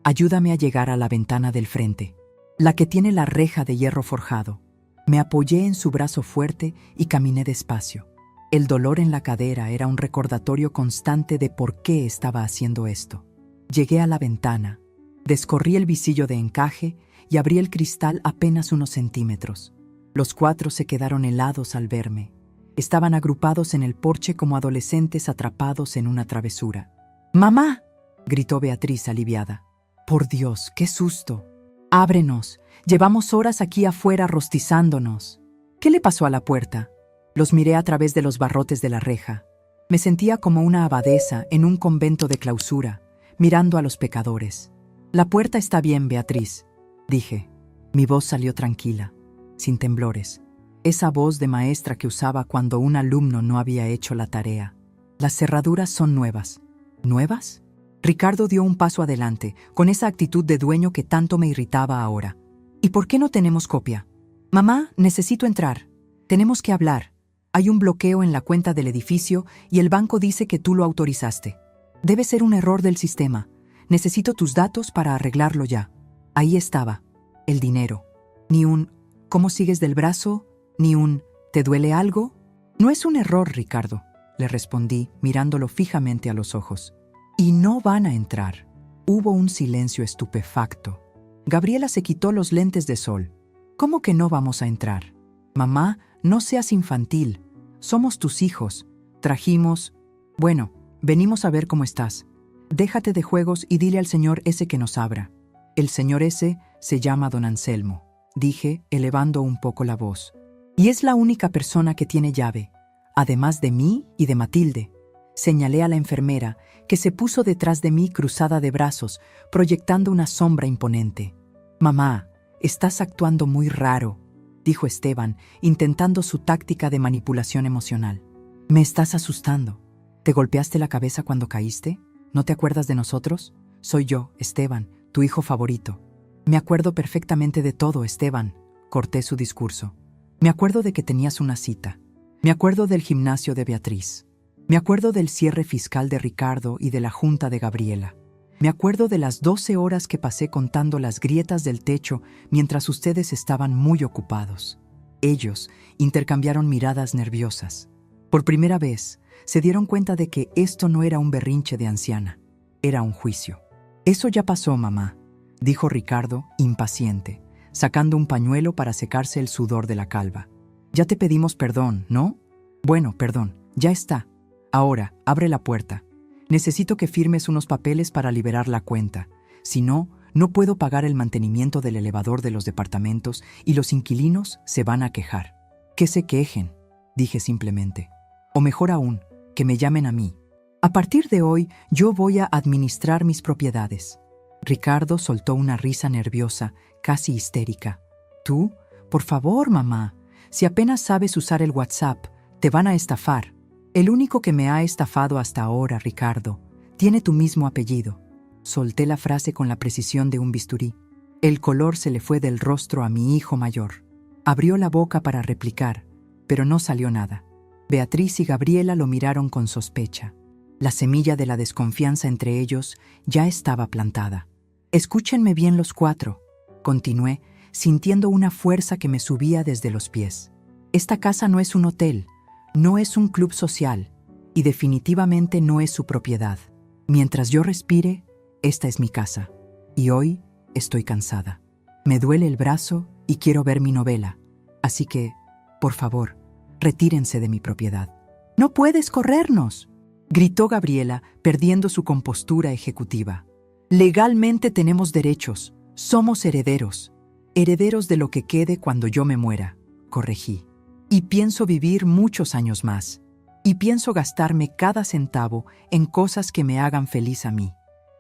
«Ayúdame a llegar a la ventana del frente, la que tiene la reja de hierro forjado». Me apoyé en su brazo fuerte y caminé despacio. El dolor en la cadera era un recordatorio constante de por qué estaba haciendo esto. Llegué a la ventana, descorrí el visillo de encaje y abrí el cristal apenas unos centímetros. Los 4 se quedaron helados al verme. Estaban agrupados en el porche como adolescentes atrapados en una travesura. ¡Mamá!, gritó Beatriz aliviada. «Por Dios, qué susto. Ábrenos. Llevamos horas aquí afuera rostizándonos». «¿Qué le pasó a la puerta?». Los miré a través de los barrotes de la reja. Me sentía como una abadesa en un convento de clausura, mirando a los pecadores. «La puerta está bien, Beatriz», dije. Mi voz salió tranquila, sin temblores. Esa voz de maestra que usaba cuando un alumno no había hecho la tarea. «Las cerraduras son nuevas». ¿Nuevas? Ricardo dio un paso adelante, con esa actitud de dueño que tanto me irritaba ahora. «¿Y por qué no tenemos copia?» «Mamá, necesito entrar. Tenemos que hablar. Hay un bloqueo en la cuenta del edificio y el banco dice que tú lo autorizaste. Debe ser un error del sistema. Necesito tus datos para arreglarlo ya». Ahí estaba, el dinero. Ni un «¿cómo sigues del brazo?», ni un «¿te duele algo?». «No es un error, Ricardo», le respondí, mirándolo fijamente a los ojos. «Y no van a entrar». Hubo un silencio estupefacto. Gabriela se quitó los lentes de sol. «¿Cómo que no vamos a entrar? Mamá, no seas infantil. Somos tus hijos. Trajimos... Bueno, venimos a ver cómo estás. Déjate de juegos y dile al señor ese que nos abra». «El señor ese se llama don Anselmo», dije, elevando un poco la voz. «Y es la única persona que tiene llave, además de mí y de Matilde». Señalé a la enfermera, que se puso detrás de mí cruzada de brazos, proyectando una sombra imponente. «Mamá, estás actuando muy raro», dijo Esteban, intentando su táctica de manipulación emocional. «Me estás asustando. ¿Te golpeaste la cabeza cuando caíste? ¿No te acuerdas de nosotros? Soy yo, Esteban, tu hijo favorito». «Me acuerdo perfectamente de todo, Esteban», corté su discurso. «Me acuerdo de que tenías una cita. Me acuerdo del gimnasio de Beatriz. Me acuerdo del cierre fiscal de Ricardo y de la junta de Gabriela. Me acuerdo de las 12 horas que pasé contando las grietas del techo mientras ustedes estaban muy ocupados». Ellos intercambiaron miradas nerviosas. Por primera vez, se dieron cuenta de que esto no era un berrinche de anciana, era un juicio. «Eso ya pasó, mamá», dijo Ricardo, impaciente, sacando un pañuelo para secarse el sudor de la calva. «Ya te pedimos perdón, ¿no? Bueno, perdón, ya está. Ahora, abre la puerta. Necesito que firmes unos papeles para liberar la cuenta. Si no, no puedo pagar el mantenimiento del elevador de los departamentos y los inquilinos se van a quejar». «Que se quejen», dije simplemente. «O mejor aún, que me llamen a mí. A partir de hoy, yo voy a administrar mis propiedades». Ricardo soltó una risa nerviosa, casi histérica. «¿Tú? Por favor, mamá. Si apenas sabes usar el WhatsApp, te van a estafar. El único que me ha estafado hasta ahora, Ricardo, tiene tu mismo apellido». Solté la frase con la precisión de un bisturí. El color se le fue del rostro a mi hijo mayor. Abrió la boca para replicar, pero no salió nada. Beatriz y Gabriela lo miraron con sospecha. La semilla de la desconfianza entre ellos ya estaba plantada. «Escúchenme bien los cuatro», continué, sintiendo una fuerza que me subía desde los pies. «Esta casa no es un hotel, no es un club social y definitivamente no es su propiedad. Mientras yo respire, esta es mi casa. Y hoy estoy cansada. Me duele el brazo y quiero ver mi novela. Así que, por favor, retírense de mi propiedad». «¡No puedes corrernos!», gritó Gabriela, perdiendo su compostura ejecutiva. «Legalmente tenemos derechos. Somos herederos. Herederos de lo que quede cuando yo me muera», corregí. «Y pienso vivir muchos años más. Y pienso gastarme cada centavo en cosas que me hagan feliz a mí.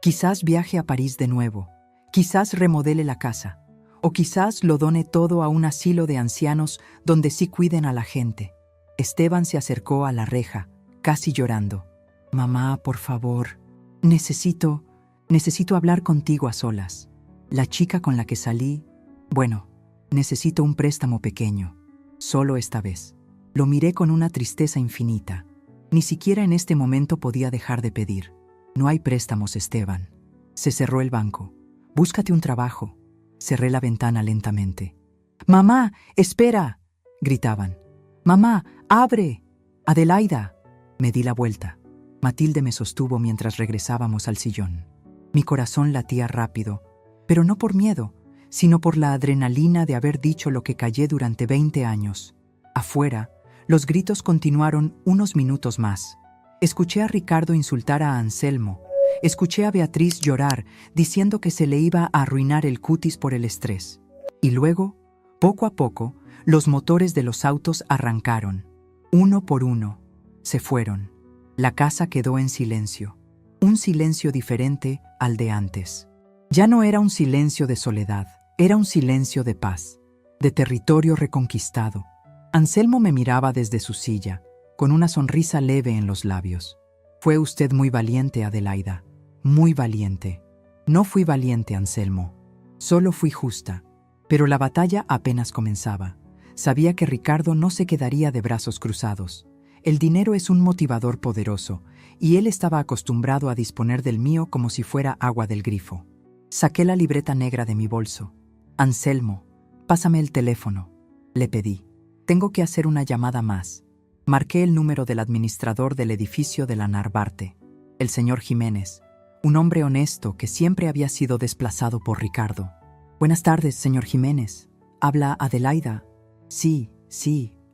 Quizás viaje a París de nuevo. Quizás remodele la casa. O quizás lo done todo a un asilo de ancianos donde sí cuiden a la gente». Esteban se acercó a la reja, casi llorando. «Mamá, por favor, necesito hablar contigo a solas. La chica con la que salí, bueno, necesito un préstamo pequeño. Solo esta vez». Lo miré con una tristeza infinita. Ni siquiera en este momento podía dejar de pedir. «No hay préstamos, Esteban». Se cerró el banco. «Búscate un trabajo». Cerré la ventana lentamente. «Mamá, espera», gritaban. «Mamá, abre. Adelaida». Me di la vuelta. Matilde me sostuvo mientras regresábamos al sillón. Mi corazón latía rápido, pero no por miedo, sino por la adrenalina de haber dicho lo que callé durante 20 años. Afuera, Los gritos continuaron unos minutos más. Escuché a Ricardo insultar a Anselmo. Escuché a Beatriz llorar, diciendo que se le iba a arruinar el cutis por el estrés. Y luego, poco a poco, los motores de los autos arrancaron. Uno por uno, se fueron. La casa quedó en silencio. Un silencio diferente al de antes. Ya no era un silencio de soledad, era un silencio de paz, de territorio reconquistado. Anselmo me miraba desde su silla, con una sonrisa leve en los labios. Fue usted muy valiente, Adelaida, muy valiente. No fui valiente, Anselmo, solo fui justa. Pero la batalla apenas comenzaba. Sabía que Ricardo no se quedaría de brazos cruzados. El dinero es un motivador poderoso, y él estaba acostumbrado a disponer del mío como si fuera agua del grifo. Saqué la libreta negra de mi bolso. Anselmo, pásame el teléfono, le pedí. Tengo que hacer una llamada más. Marqué el número del administrador del edificio de la Narvarte, el señor Jiménez, un hombre honesto que siempre había sido desplazado por Ricardo. Buenas tardes, señor Jiménez. Habla Adelaida. Sí,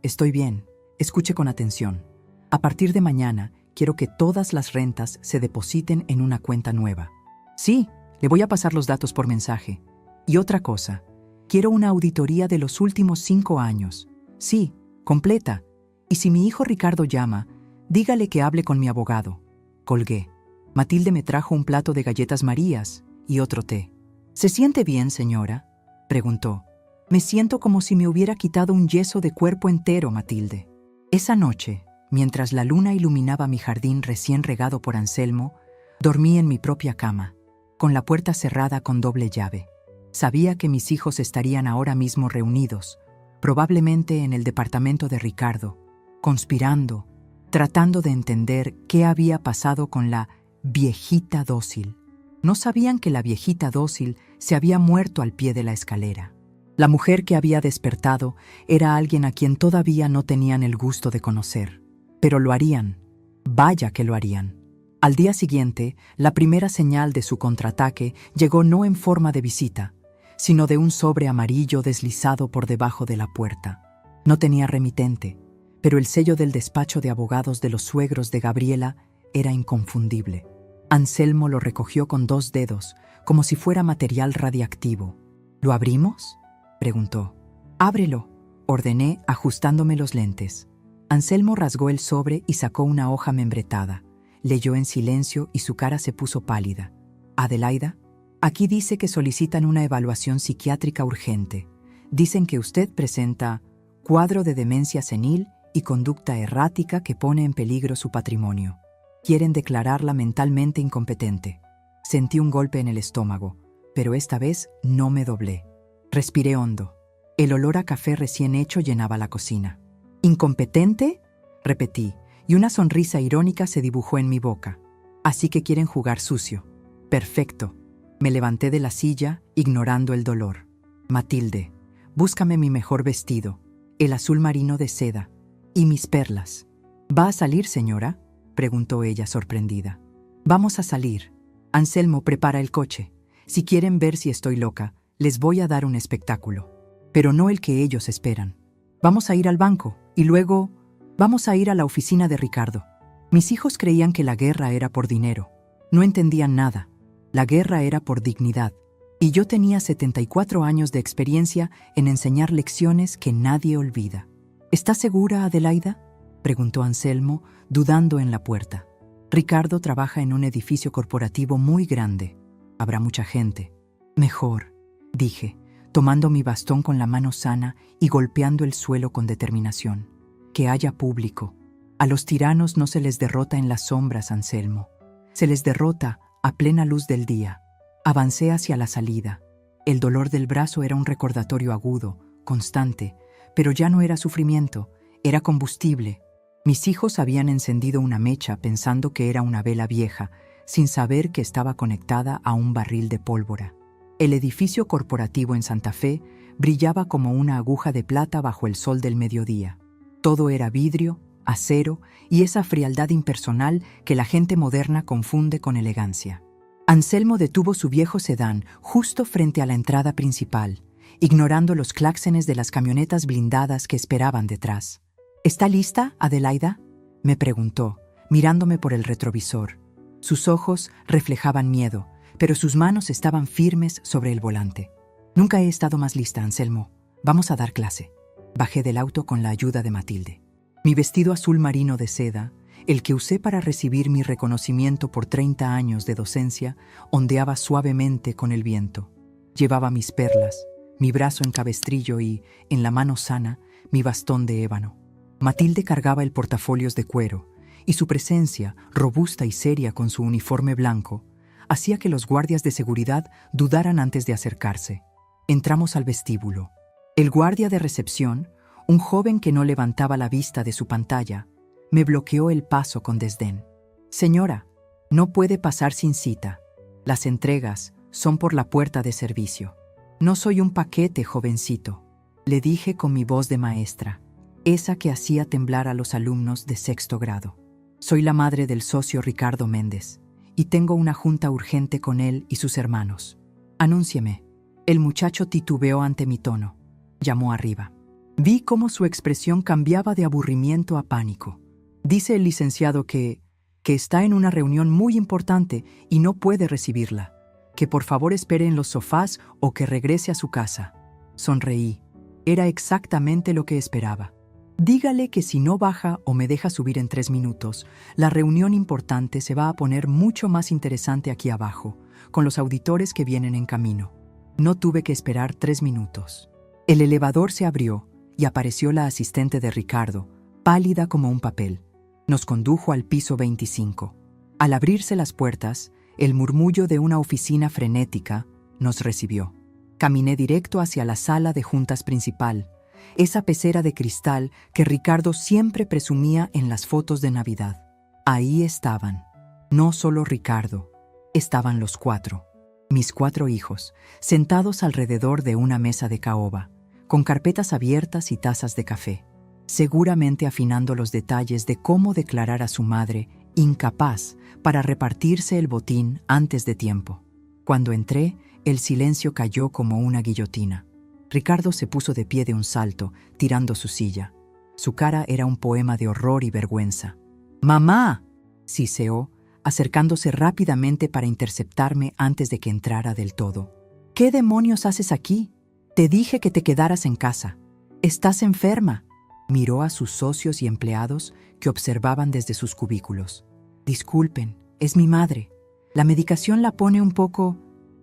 estoy bien. Escuche con atención. A partir de mañana, quiero que todas las rentas se depositen en una cuenta nueva. Sí, le voy a pasar los datos por mensaje. Y otra cosa, quiero una auditoría de los últimos 5 años. Sí, completa. Y si mi hijo Ricardo llama, dígale que hable con mi abogado. Colgué. Matilde me trajo un plato de galletas Marías y otro té. ¿Se siente bien, señora?, preguntó. Me siento como si me hubiera quitado un yeso de cuerpo entero, Matilde. Esa noche, mientras la luna iluminaba mi jardín recién regado por Anselmo, dormí en mi propia cama, con la puerta cerrada con doble llave. Sabía que mis hijos estarían ahora mismo reunidos, probablemente en el departamento de Ricardo, conspirando, tratando de entender qué había pasado con la viejita dócil. No sabían que la viejita dócil se había muerto al pie de la escalera. La mujer que había despertado era alguien a quien todavía no tenían el gusto de conocer. Pero lo harían. Vaya que lo harían. Al día siguiente, la primera señal de su contraataque llegó no en forma de visita, sino de un sobre amarillo deslizado por debajo de la puerta. No tenía remitente, pero el sello del despacho de abogados de los suegros de Gabriela era inconfundible. Anselmo lo recogió con 2 dedos, como si fuera material radiactivo. ¿Lo abrimos?, preguntó. «Ábrelo», ordené, ajustándome los lentes. Anselmo rasgó el sobre y sacó una hoja membretada. Leyó en silencio y su cara se puso pálida. «Adelaida, aquí dice que solicitan una evaluación psiquiátrica urgente. Dicen que usted presenta cuadro de demencia senil y conducta errática que pone en peligro su patrimonio. Quieren declararla mentalmente incompetente». Sentí un golpe en el estómago, pero esta vez no me doblé. Respiré hondo. El olor a café recién hecho llenaba la cocina. «¿Incompetente?», repetí, y una sonrisa irónica se dibujó en mi boca. «Así que quieren jugar sucio. Perfecto». Me levanté de la silla, ignorando el dolor. «Matilde, búscame mi mejor vestido, el azul marino de seda, y mis perlas». «¿Va a salir, señora?», preguntó ella sorprendida. «Vamos a salir. Anselmo prepara el coche. Si quieren ver si estoy loca, les voy a dar un espectáculo. Pero no el que ellos esperan. Vamos a ir al banco, y luego vamos a ir a la oficina de Ricardo». Mis hijos creían que la guerra era por dinero. No entendían nada. La guerra era por dignidad. Y yo tenía 74 años de experiencia en enseñar lecciones que nadie olvida. «¿Estás segura, Adelaida?», preguntó Anselmo, dudando en la puerta. «Ricardo trabaja en un edificio corporativo muy grande. Habrá mucha gente». «Mejor», dije, tomando mi bastón con la mano sana y golpeando el suelo con determinación. «Que haya público. A los tiranos no se les derrota en las sombras, Anselmo. Se les derrota a plena luz del día». Avancé hacia la salida. El dolor del brazo era un recordatorio agudo, constante, pero ya no era sufrimiento, era combustible. Mis hijos habían encendido una mecha pensando que era una vela vieja, sin saber que estaba conectada a un barril de pólvora. El edificio corporativo en Santa Fe brillaba como una aguja de plata bajo el sol del mediodía. Todo era vidrio, acero y esa frialdad impersonal que la gente moderna confunde con elegancia. Anselmo detuvo su viejo sedán justo frente a la entrada principal, ignorando los cláxenes de las camionetas blindadas que esperaban detrás. ¿Está lista, Adelaida?, me preguntó, mirándome por el retrovisor. Sus ojos reflejaban miedo, pero sus manos estaban firmes sobre el volante. Nunca he estado más lista, Anselmo. Vamos a dar clase. Bajé del auto con la ayuda de Matilde. Mi vestido azul marino de seda, el que usé para recibir mi reconocimiento por 30 años de docencia, ondeaba suavemente con el viento. Llevaba mis perlas, mi brazo en cabestrillo y, en la mano sana, mi bastón de ébano. Matilde cargaba el portafolios de cuero, y su presencia, robusta y seria con su uniforme blanco, hacía que los guardias de seguridad dudaran antes de acercarse. Entramos al vestíbulo. El guardia de recepción, un joven que no levantaba la vista de su pantalla, me bloqueó el paso con desdén. «Señora, no puede pasar sin cita. Las entregas son por la puerta de servicio». «No soy un paquete, jovencito», le dije con mi voz de maestra, esa que hacía temblar a los alumnos de 6º grado. «Soy la madre del socio Ricardo Méndez, y tengo una junta urgente con él y sus hermanos. Anúncieme». El muchacho titubeó ante mi tono. Llamó arriba. Vi cómo su expresión cambiaba de aburrimiento a pánico. «Dice el licenciado que está en una reunión muy importante y no puede recibirla. Que por favor espere en los sofás o que regrese a su casa». Sonreí. Era exactamente lo que esperaba. «Dígale que si no baja o me deja subir en 3 minutos, la reunión importante se va a poner mucho más interesante aquí abajo, con los auditores que vienen en camino». No tuve que esperar 3 minutos. El elevador se abrió y apareció la asistente de Ricardo, pálida como un papel. Nos condujo al piso 25. Al abrirse las puertas, el murmullo de una oficina frenética nos recibió. Caminé directo hacia la sala de juntas principal, esa pecera de cristal que Ricardo siempre presumía en las fotos de Navidad. Ahí estaban. No solo Ricardo, estaban los 4. Mis 4 hijos, sentados alrededor de una mesa de caoba, con carpetas abiertas y tazas de café, seguramente afinando los detalles de cómo declarar a su madre incapaz para repartirse el botín antes de tiempo. Cuando entré, el silencio cayó como una guillotina. Ricardo se puso de pie de un salto, tirando su silla. Su cara era un poema de horror y vergüenza. «¡Mamá!», siseó, acercándose rápidamente para interceptarme antes de que entrara del todo. «¿Qué demonios haces aquí? Te dije que te quedaras en casa. Estás enferma». Miró a sus socios y empleados que observaban desde sus cubículos. «Disculpen, es mi madre. La medicación la pone un poco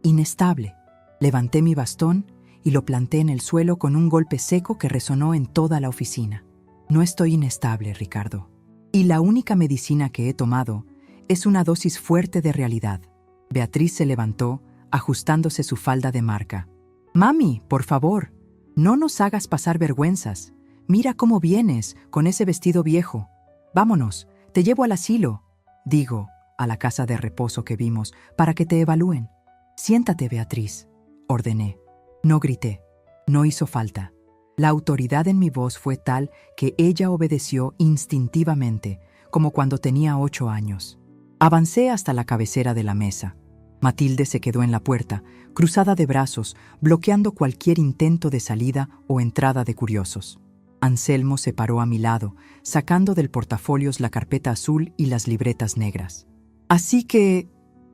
inestable». Levanté mi bastón y lo planté en el suelo con un golpe seco que resonó en toda la oficina. «No estoy inestable, Ricardo. Y la única medicina que he tomado es una dosis fuerte de realidad». Beatriz se levantó, ajustándose su falda de marca. «Mami, por favor, no nos hagas pasar vergüenzas. Mira cómo vienes, con ese vestido viejo. Vámonos, te llevo al asilo. Digo, a la casa de reposo que vimos, para que te evalúen». «Siéntate, Beatriz», ordené. No grité. No hizo falta. La autoridad en mi voz fue tal que ella obedeció instintivamente, como cuando tenía 8 años. Avancé hasta la cabecera de la mesa. Matilde se quedó en la puerta, cruzada de brazos, bloqueando cualquier intento de salida o entrada de curiosos. Anselmo se paró a mi lado, sacando del portafolios la carpeta azul y las libretas negras. «Así que,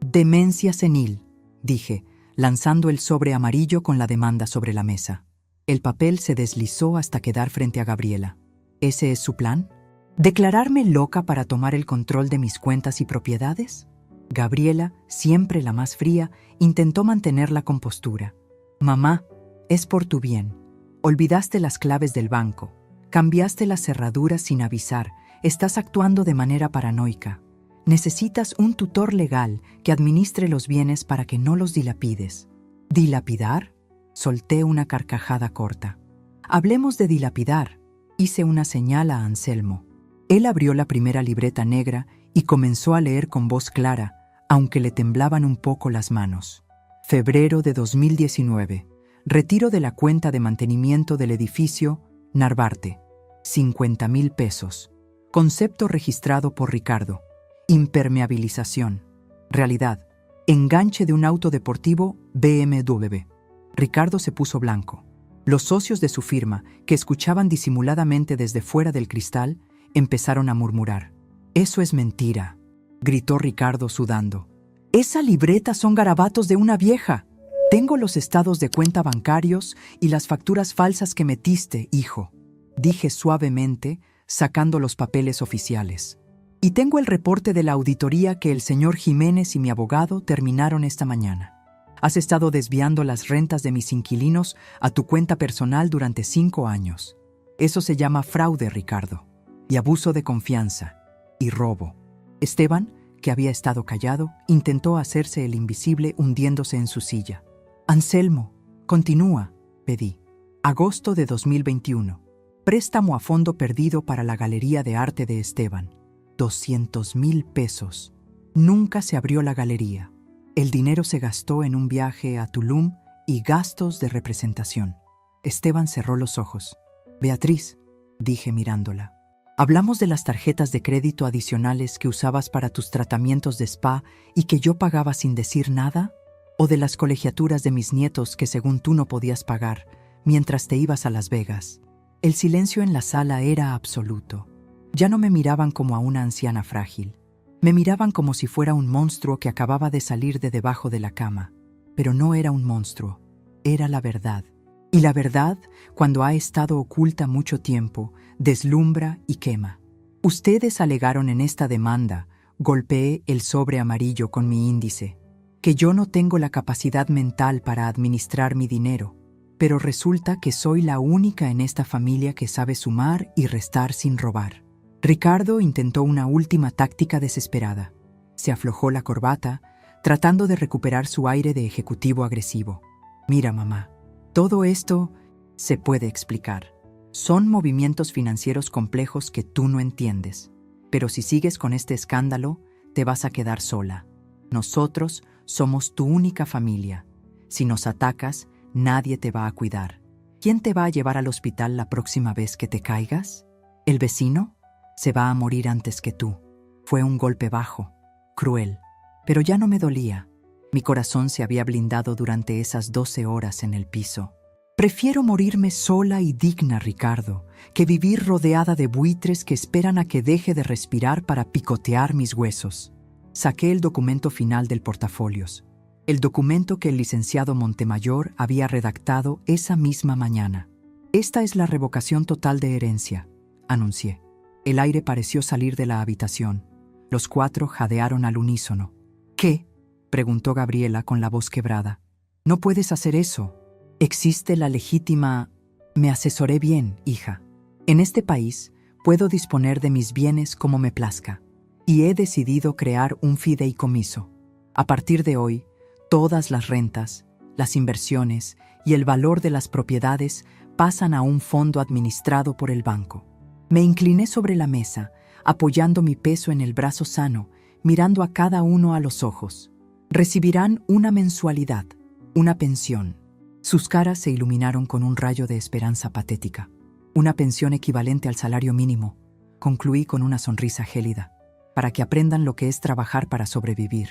demencia senil», dije, lanzando el sobre amarillo con la demanda sobre la mesa. El papel se deslizó hasta quedar frente a Gabriela. ¿Ese es su plan? ¿Declararme loca para tomar el control de mis cuentas y propiedades? Gabriela, siempre la más fría, intentó mantener la compostura. «Mamá, es por tu bien. Olvidaste las claves del banco. Cambiaste las cerraduras sin avisar. Estás actuando de manera paranoica. Necesitas un tutor legal que administre los bienes para que no los dilapides». «¿Dilapidar?», solté una carcajada corta. «Hablemos de dilapidar», hice una señal a Anselmo. Él abrió la primera libreta negra y comenzó a leer con voz clara, aunque le temblaban un poco las manos. Febrero de 2019. Retiro de la cuenta de mantenimiento del edificio Narvarte. 50,000 pesos. Concepto registrado por Ricardo. Impermeabilización. Realidad. Enganche de un auto deportivo BMW. Ricardo se puso blanco. Los socios de su firma, que escuchaban disimuladamente desde fuera del cristal, empezaron a murmurar. «Eso es mentira», gritó Ricardo sudando. «Esa libreta son garabatos de una vieja. Tengo los estados de cuenta bancarios y las facturas falsas que metiste, hijo», dije suavemente, sacando los papeles oficiales. «Y tengo el reporte de la auditoría que el señor Jiménez y mi abogado terminaron esta mañana. Has estado desviando las rentas de mis inquilinos a tu cuenta personal durante 5 años. Eso se llama fraude, Ricardo, y abuso de confianza, y robo». Esteban, que había estado callado, intentó hacerse el invisible hundiéndose en su silla. «Anselmo, continúa», pedí. Agosto de 2021. Préstamo a fondo perdido para la Galería de Arte de Esteban. 200,000 pesos. Nunca se abrió la galería. El dinero se gastó en un viaje a Tulum y gastos de representación. Esteban cerró los ojos. «Beatriz», dije mirándola, «hablamos de las tarjetas de crédito adicionales que usabas para tus tratamientos de spa y que yo pagaba sin decir nada, o de las colegiaturas de mis nietos que según tú no podías pagar mientras te ibas a Las Vegas». El silencio en la sala era absoluto. Ya no me miraban como a una anciana frágil. Me miraban como si fuera un monstruo que acababa de salir de debajo de la cama. Pero no era un monstruo, era la verdad. Y la verdad, cuando ha estado oculta mucho tiempo, deslumbra y quema. Ustedes alegaron en esta demanda, golpeé el sobre amarillo con mi índice, que yo no tengo la capacidad mental para administrar mi dinero, pero resulta que soy la única en esta familia que sabe sumar y restar sin robar. Ricardo intentó una última táctica desesperada. Se aflojó la corbata, tratando de recuperar su aire de ejecutivo agresivo. «Mira, mamá, todo esto se puede explicar. Son movimientos financieros complejos que tú no entiendes. Pero si sigues con este escándalo, te vas a quedar sola. Nosotros somos tu única familia. Si nos atacas, nadie te va a cuidar. ¿Quién te va a llevar al hospital la próxima vez que te caigas? ¿El vecino? Se va a morir antes que tú». Fue un golpe bajo, cruel, pero ya no me dolía. Mi corazón se había blindado durante esas 12 horas en el piso. «Prefiero morirme sola y digna, Ricardo, que vivir rodeada de buitres que esperan a que deje de respirar para picotear mis huesos». Saqué el documento final del portafolios, el documento que el licenciado Montemayor había redactado esa misma mañana. «Esta es la revocación total de herencia», anuncié. El aire pareció salir de la habitación. Los 4 jadearon al unísono. «¿Qué?», preguntó Gabriela con la voz quebrada. «No puedes hacer eso. Existe la legítima...». «Me asesoré bien, hija. En este país puedo disponer de mis bienes como me plazca. Y he decidido crear un fideicomiso. A partir de hoy, todas las rentas, las inversiones y el valor de las propiedades pasan a un fondo administrado por el banco». Me incliné sobre la mesa, apoyando mi peso en el brazo sano, mirando a cada uno a los ojos. «Recibirán una mensualidad, una pensión». Sus caras se iluminaron con un rayo de esperanza patética. «Una pensión equivalente al salario mínimo», concluí con una sonrisa gélida, «para que aprendan lo que es trabajar para sobrevivir.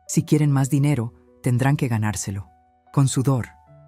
Si quieren más dinero, tendrán que ganárselo. Con sudor,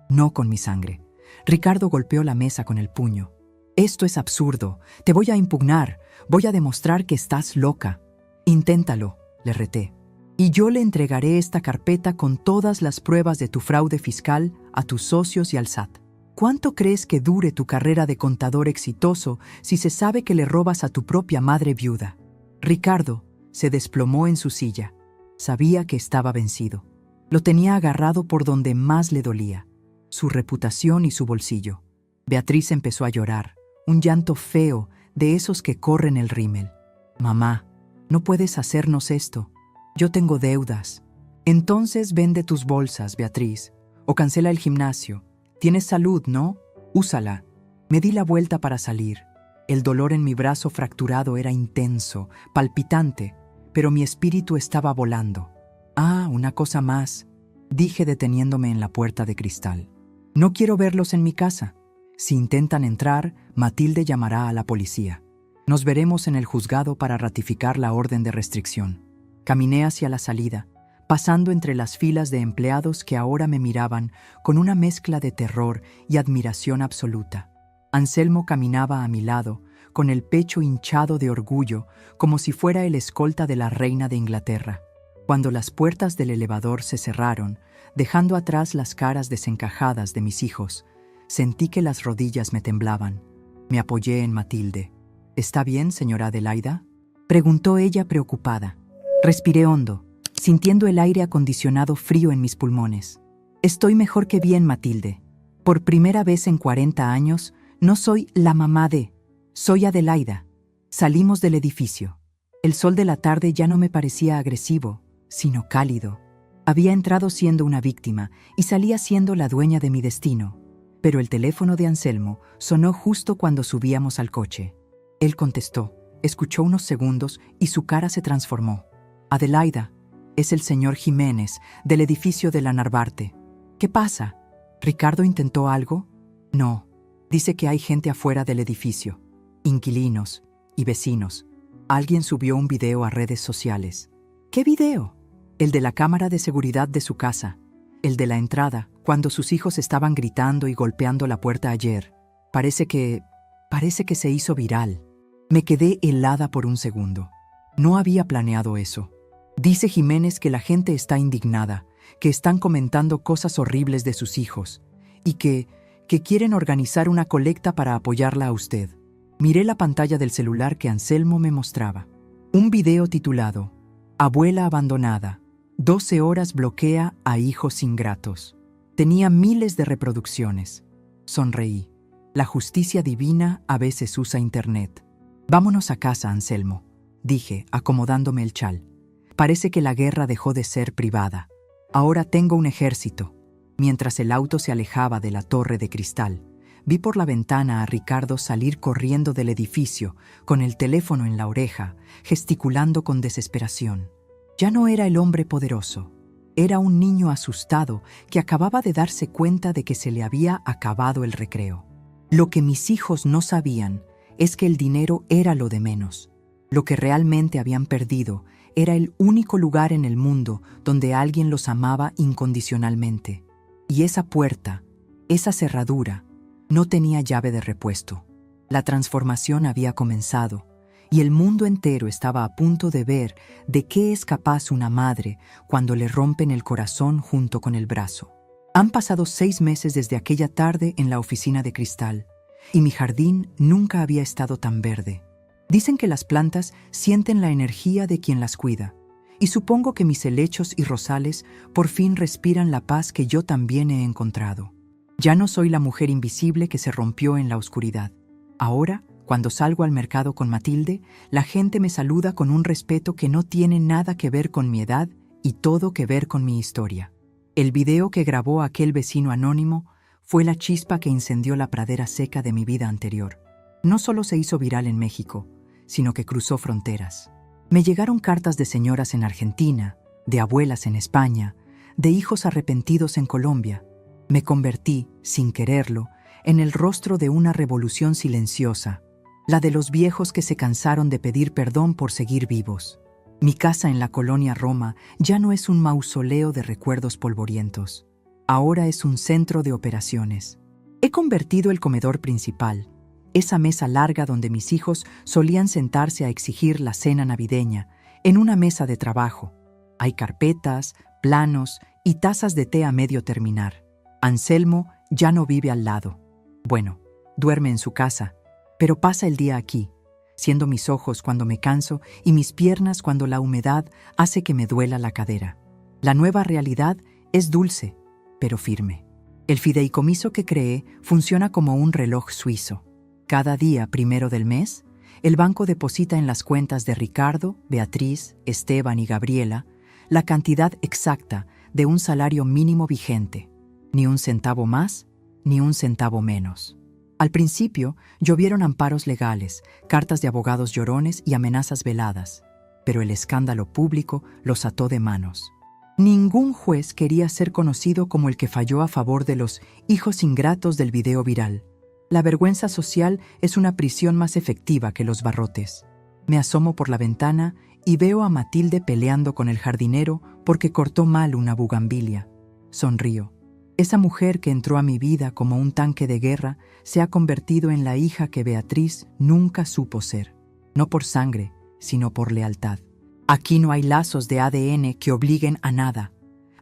no con mi sangre». Ricardo golpeó la mesa con el puño. «Esto es absurdo. Te voy a impugnar. Voy a demostrar que estás loca». «Inténtalo», le reté. «Y yo le entregaré esta carpeta con todas las pruebas de tu fraude fiscal a tus socios y al SAT. ¿Cuánto crees que dure tu carrera de contador exitoso si se sabe que le robas a tu propia madre viuda?» Ricardo se desplomó en su silla. Sabía que estaba vencido. Lo tenía agarrado por donde más le dolía, su reputación y su bolsillo. Beatriz empezó a llorar, un llanto feo de esos que corren el rímel. «Mamá, no puedes hacernos esto. Yo tengo deudas». «Entonces vende tus bolsas, Beatriz, o cancela el gimnasio. Tienes salud, ¿no? Úsala». Me di la vuelta para salir. El dolor en mi brazo fracturado era intenso, palpitante, pero mi espíritu estaba volando. «Ah, una cosa más», dije deteniéndome en la puerta de cristal. «No quiero verlos en mi casa. Si intentan entrar, Matilde llamará a la policía. Nos veremos en el juzgado para ratificar la orden de restricción». Caminé hacia la salida, pasando entre las filas de empleados que ahora me miraban con una mezcla de terror y admiración absoluta. Anselmo caminaba a mi lado, con el pecho hinchado de orgullo, como si fuera el escolta de la reina de Inglaterra. Cuando las puertas del elevador se cerraron, dejando atrás las caras desencajadas de mis hijos, sentí que las rodillas me temblaban. Me apoyé en Matilde. ¿Está bien, señora Adelaida?, preguntó ella preocupada. Respiré hondo, sintiendo el aire acondicionado frío en mis pulmones. Estoy mejor que bien, Matilde. Por primera vez en 40 años, no soy la mamá de... Soy Adelaida. Salimos del edificio. El sol de la tarde ya no me parecía agresivo, sino cálido. Había entrado siendo una víctima y salía siendo la dueña de mi destino. Pero el teléfono de Anselmo sonó justo cuando subíamos al coche. Él contestó, escuchó unos segundos y su cara se transformó. Adelaida, es el señor Jiménez, del edificio de la Narvarte. ¿Qué pasa? ¿Ricardo intentó algo? No. Dice que hay gente afuera del edificio, inquilinos y vecinos. Alguien subió un video a redes sociales. ¿Qué video? El de la cámara de seguridad de su casa. El de la entrada, cuando sus hijos estaban gritando y golpeando la puerta ayer. Parece que se hizo viral. Me quedé helada por un segundo. No había planeado eso. Dice Jiménez que la gente está indignada, que están comentando cosas horribles de sus hijos y que quieren organizar una colecta para apoyarla a usted. Miré la pantalla del celular que Anselmo me mostraba. Un video titulado Abuela abandonada. 12 horas bloquea a hijos ingratos. Tenía miles de reproducciones. Sonreí. La justicia divina a veces usa internet. Vámonos a casa, Anselmo, dije, acomodándome el chal. Parece que la guerra dejó de ser privada. Ahora tengo un ejército. Mientras el auto se alejaba de la torre de cristal, vi por la ventana a Ricardo salir corriendo del edificio, con el teléfono en la oreja, gesticulando con desesperación. Ya no era el hombre poderoso. Era un niño asustado que acababa de darse cuenta de que se le había acabado el recreo. Lo que mis hijos no sabían es que el dinero era lo de menos. Lo que realmente habían perdido era el único lugar en el mundo donde alguien los amaba incondicionalmente. Y esa puerta, esa cerradura, no tenía llave de repuesto. La transformación había comenzado, y el mundo entero estaba a punto de ver de qué es capaz una madre cuando le rompen el corazón junto con el brazo. Han pasado 6 meses desde aquella tarde en la oficina de cristal, y mi jardín nunca había estado tan verde. Dicen que las plantas sienten la energía de quien las cuida, y supongo que mis helechos y rosales por fin respiran la paz que yo también he encontrado. Ya no soy la mujer invisible que se rompió en la oscuridad. Ahora, cuando salgo al mercado con Matilde, la gente me saluda con un respeto que no tiene nada que ver con mi edad y todo que ver con mi historia. El video que grabó aquel vecino anónimo fue la chispa que incendió la pradera seca de mi vida anterior. No solo se hizo viral en México, sino que cruzó fronteras. Me llegaron cartas de señoras en Argentina, de abuelas en España, de hijos arrepentidos en Colombia. Me convertí, sin quererlo, en el rostro de una revolución silenciosa, la de los viejos que se cansaron de pedir perdón por seguir vivos. Mi casa en la colonia Roma ya no es un mausoleo de recuerdos polvorientos. Ahora es un centro de operaciones. He convertido el comedor principal, esa mesa larga donde mis hijos solían sentarse a exigir la cena navideña, en una mesa de trabajo. Hay carpetas, planos y tazas de té a medio terminar. Anselmo ya no vive al lado. Bueno, duerme en su casa, pero pasa el día aquí, siendo mis ojos cuando me canso y mis piernas cuando la humedad hace que me duela la cadera. La nueva realidad es dulce, pero firme. El fideicomiso que creé funciona como un reloj suizo. Cada día, 1 del mes, el banco deposita en las cuentas de Ricardo, Beatriz, Esteban y Gabriela la cantidad exacta de un salario mínimo vigente. Ni un centavo más, ni un centavo menos. Al principio, llovieron amparos legales, cartas de abogados llorones y amenazas veladas, pero el escándalo público los ató de manos. Ningún juez quería ser conocido como el que falló a favor de los hijos ingratos del video viral. La vergüenza social es una prisión más efectiva que los barrotes. Me asomo por la ventana y veo a Matilde peleando con el jardinero porque cortó mal una bugambilia. Sonrío. Esa mujer que entró a mi vida como un tanque de guerra se ha convertido en la hija que Beatriz nunca supo ser. No por sangre, sino por lealtad. Aquí no hay lazos de ADN que obliguen a nada.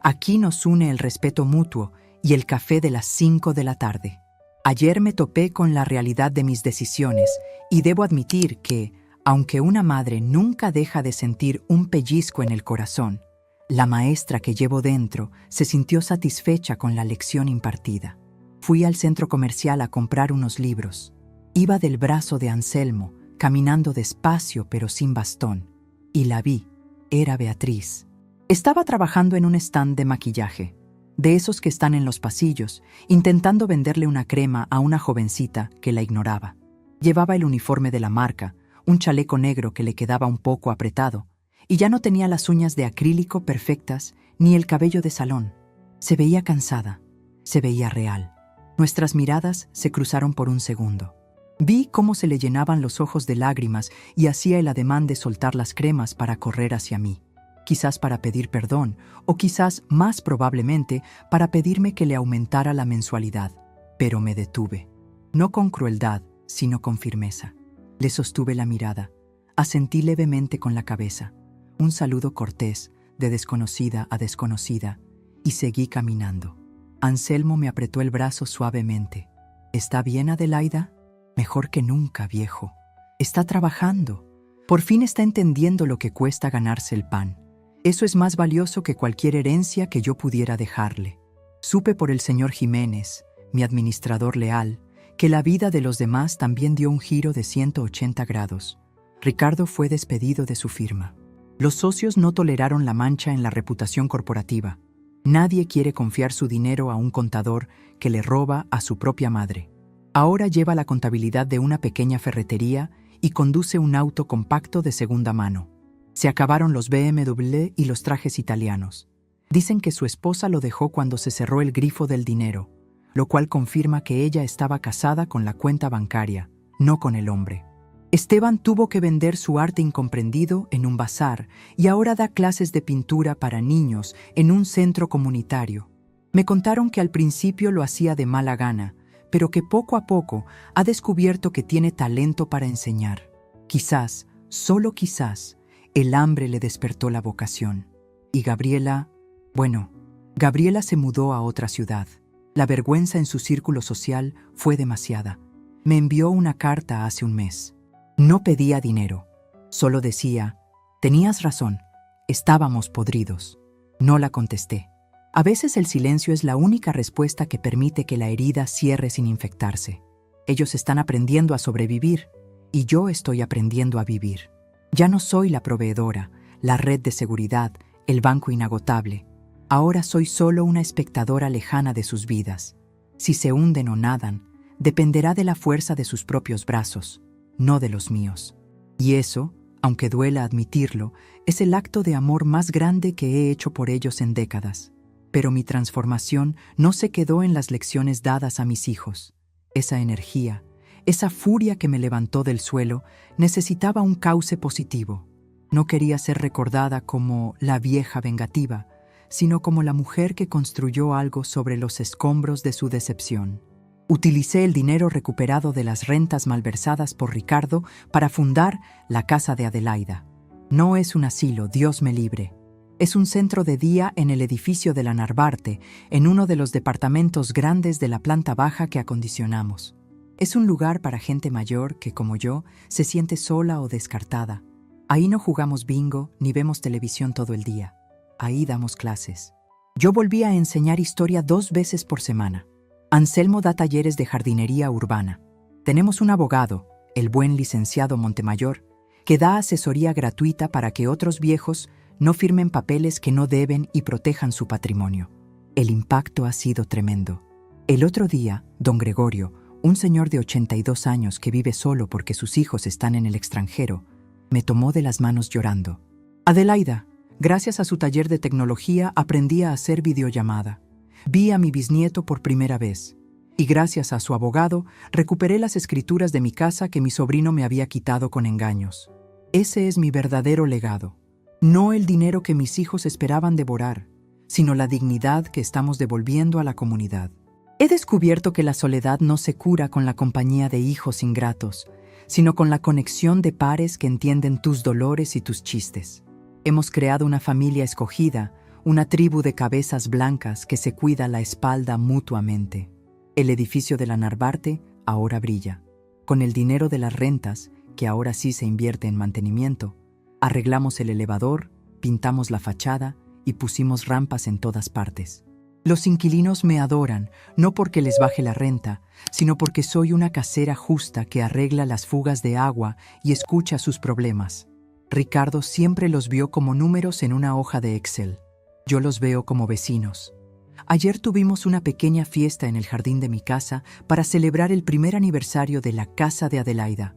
Aquí nos une el respeto mutuo y el café de las 5 de la tarde. Ayer me topé con la realidad de mis decisiones y debo admitir que, aunque una madre nunca deja de sentir un pellizco en el corazón, la maestra que llevo dentro se sintió satisfecha con la lección impartida. Fui al centro comercial a comprar unos libros. Iba del brazo de Anselmo, caminando despacio pero sin bastón, y la vi. Era Beatriz. Estaba trabajando en un stand de maquillaje, de esos que están en los pasillos, intentando venderle una crema a una jovencita que la ignoraba. Llevaba el uniforme de la marca, un chaleco negro que le quedaba un poco apretado, y ya no tenía las uñas de acrílico perfectas ni el cabello de salón. Se veía cansada, se veía real. Nuestras miradas se cruzaron por un segundo. Vi cómo se le llenaban los ojos de lágrimas y hacía el ademán de soltar las cremas para correr hacia mí. Quizás para pedir perdón, o quizás, más probablemente, para pedirme que le aumentara la mensualidad. Pero me detuve. No con crueldad, sino con firmeza. Le sostuve la mirada. Asentí levemente con la cabeza. Un saludo cortés, de desconocida a desconocida, y seguí caminando. Anselmo me apretó el brazo suavemente. ¿Está bien, Adelaida? Mejor que nunca, viejo. Está trabajando. Por fin está entendiendo lo que cuesta ganarse el pan. Eso es más valioso que cualquier herencia que yo pudiera dejarle. Supe por el señor Jiménez, mi administrador leal, que la vida de los demás también dio un giro de 180 grados. Ricardo fue despedido de su firma. Los socios no toleraron la mancha en la reputación corporativa. Nadie quiere confiar su dinero a un contador que le roba a su propia madre. Ahora lleva la contabilidad de una pequeña ferretería y conduce un auto compacto de segunda mano. Se acabaron los BMW y los trajes italianos. Dicen que su esposa lo dejó cuando se cerró el grifo del dinero, lo cual confirma que ella estaba casada con la cuenta bancaria, no con el hombre. Esteban tuvo que vender su arte incomprendido en un bazar y ahora da clases de pintura para niños en un centro comunitario. Me contaron que al principio lo hacía de mala gana, pero que poco a poco ha descubierto que tiene talento para enseñar. Quizás, solo quizás, el hambre le despertó la vocación. Y Gabriela se mudó a otra ciudad. La vergüenza en su círculo social fue demasiada. Me envió una carta hace un mes. No pedía dinero, solo decía, tenías razón, estábamos podridos. No la contesté. A veces el silencio es la única respuesta que permite que la herida cierre sin infectarse. Ellos están aprendiendo a sobrevivir y yo estoy aprendiendo a vivir. Ya no soy la proveedora, la red de seguridad, el banco inagotable. Ahora soy solo una espectadora lejana de sus vidas. Si se hunden o nadan, dependerá de la fuerza de sus propios brazos, no de los míos. Y eso, aunque duela admitirlo, es el acto de amor más grande que he hecho por ellos en décadas. Pero mi transformación no se quedó en las lecciones dadas a mis hijos. Esa energía, esa furia que me levantó del suelo, necesitaba un cauce positivo. No quería ser recordada como la vieja vengativa, sino como la mujer que construyó algo sobre los escombros de su decepción. Utilicé el dinero recuperado de las rentas malversadas por Ricardo para fundar la Casa de Adelaida. No es un asilo, Dios me libre. Es un centro de día en el edificio de la Narvarte, en uno de los departamentos grandes de la planta baja que acondicionamos. Es un lugar para gente mayor que, como yo, se siente sola o descartada. Ahí no jugamos bingo ni vemos televisión todo el día. Ahí damos clases. Yo volví a enseñar historia 2 veces por semana. Anselmo da talleres de jardinería urbana. Tenemos un abogado, el buen licenciado Montemayor, que da asesoría gratuita para que otros viejos no firmen papeles que no deben y protejan su patrimonio. El impacto ha sido tremendo. El otro día, don Gregorio, un señor de 82 años que vive solo porque sus hijos están en el extranjero, me tomó de las manos llorando. Adelaida, gracias a su taller de tecnología aprendí a hacer videollamada. Vi a mi bisnieto por primera vez. Y gracias a su abogado, recuperé las escrituras de mi casa que mi sobrino me había quitado con engaños. Ese es mi verdadero legado. No el dinero que mis hijos esperaban devorar, sino la dignidad que estamos devolviendo a la comunidad. He descubierto que la soledad no se cura con la compañía de hijos ingratos, sino con la conexión de pares que entienden tus dolores y tus chistes. Hemos creado una familia escogida, una tribu de cabezas blancas que se cuida la espalda mutuamente. El edificio de la Narvarte ahora brilla. Con el dinero de las rentas, que ahora sí se invierte en mantenimiento, arreglamos el elevador, pintamos la fachada y pusimos rampas en todas partes. Los inquilinos me adoran, no porque les baje la renta, sino porque soy una casera justa que arregla las fugas de agua y escucha sus problemas. Ricardo siempre los vio como números en una hoja de Excel. Yo los veo como vecinos. Ayer tuvimos una pequeña fiesta en el jardín de mi casa para celebrar el primer aniversario de la casa de Adelaida.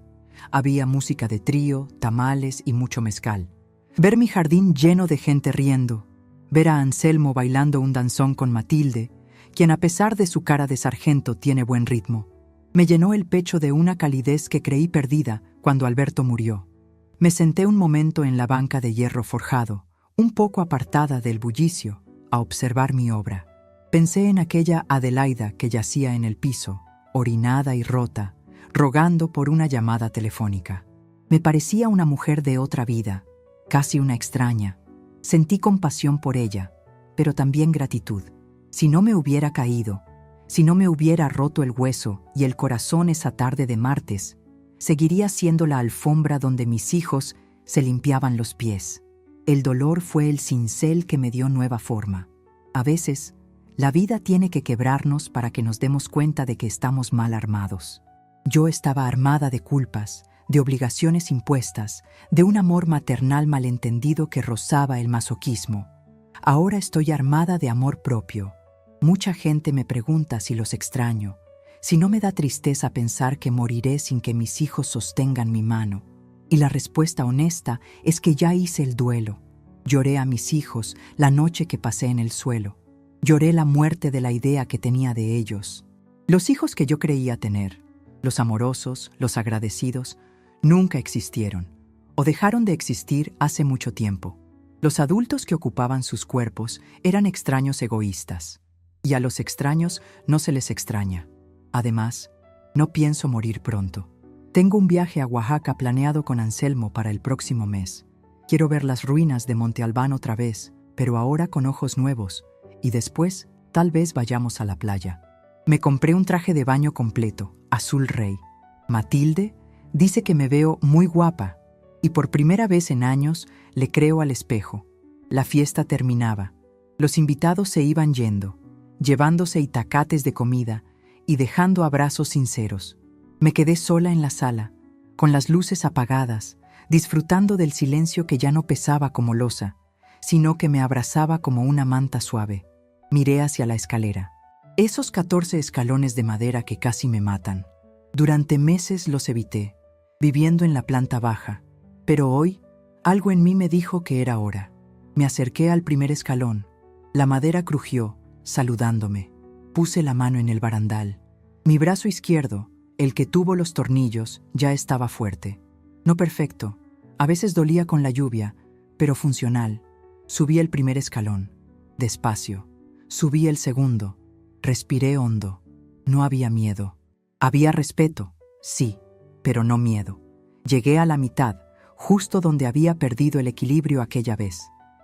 Había música de trío, tamales y mucho mezcal. Ver mi jardín lleno de gente riendo, ver a Anselmo bailando un danzón con Matilde, quien a pesar de su cara de sargento tiene buen ritmo, me llenó el pecho de una calidez que creí perdida cuando Alberto murió. Me senté un momento en la banca de hierro forjado, un poco apartada del bullicio, a observar mi obra. Pensé en aquella Adelaida que yacía en el piso, orinada y rota, rogando por una llamada telefónica. Me parecía una mujer de otra vida, casi una extraña. Sentí compasión por ella, pero también gratitud. Si no me hubiera caído, si no me hubiera roto el hueso y el corazón esa tarde de martes, seguiría siendo la alfombra donde mis hijos se limpiaban los pies. El dolor fue el cincel que me dio nueva forma. A veces, la vida tiene que quebrarnos para que nos demos cuenta de que estamos mal armados. Yo estaba armada de culpas, de obligaciones impuestas, de un amor maternal malentendido que rozaba el masoquismo. Ahora estoy armada de amor propio. Mucha gente me pregunta si los extraño, si no me da tristeza pensar que moriré sin que mis hijos sostengan mi mano. Y la respuesta honesta es que ya hice el duelo. Lloré a mis hijos la noche que pasé en el suelo. Lloré la muerte de la idea que tenía de ellos. Los hijos que yo creía tener, los amorosos, los agradecidos, nunca existieron, o dejaron de existir hace mucho tiempo. Los adultos que ocupaban sus cuerpos eran extraños egoístas, y a los extraños no se les extraña. Además, no pienso morir pronto. Tengo un viaje a Oaxaca planeado con Anselmo para el próximo mes. Quiero ver las ruinas de Monte Albán otra vez, pero ahora con ojos nuevos, y después tal vez vayamos a la playa. Me compré un traje de baño completo, azul rey. Matilde dice que me veo muy guapa, y por primera vez en años le creo al espejo. La fiesta terminaba. Los invitados se iban yendo, llevándose itacates de comida y dejando abrazos sinceros. Me quedé sola en la sala, con las luces apagadas, disfrutando del silencio que ya no pesaba como losa, sino que me abrazaba como una manta suave. Miré hacia la escalera. Esos 14 escalones de madera que casi me matan. Durante meses los evité, viviendo en la planta baja. Pero hoy, algo en mí me dijo que era hora. Me acerqué al primer escalón. La madera crujió, saludándome. Puse la mano en el barandal. Mi brazo izquierdo, el que tuvo los tornillos, ya estaba fuerte. No perfecto, a veces dolía con la lluvia, pero funcional. Subí el primer escalón. Despacio. Subí el segundo. Respiré hondo. No había miedo. Había respeto, sí, pero no miedo. Llegué a la mitad, justo donde había perdido el equilibrio aquella vez.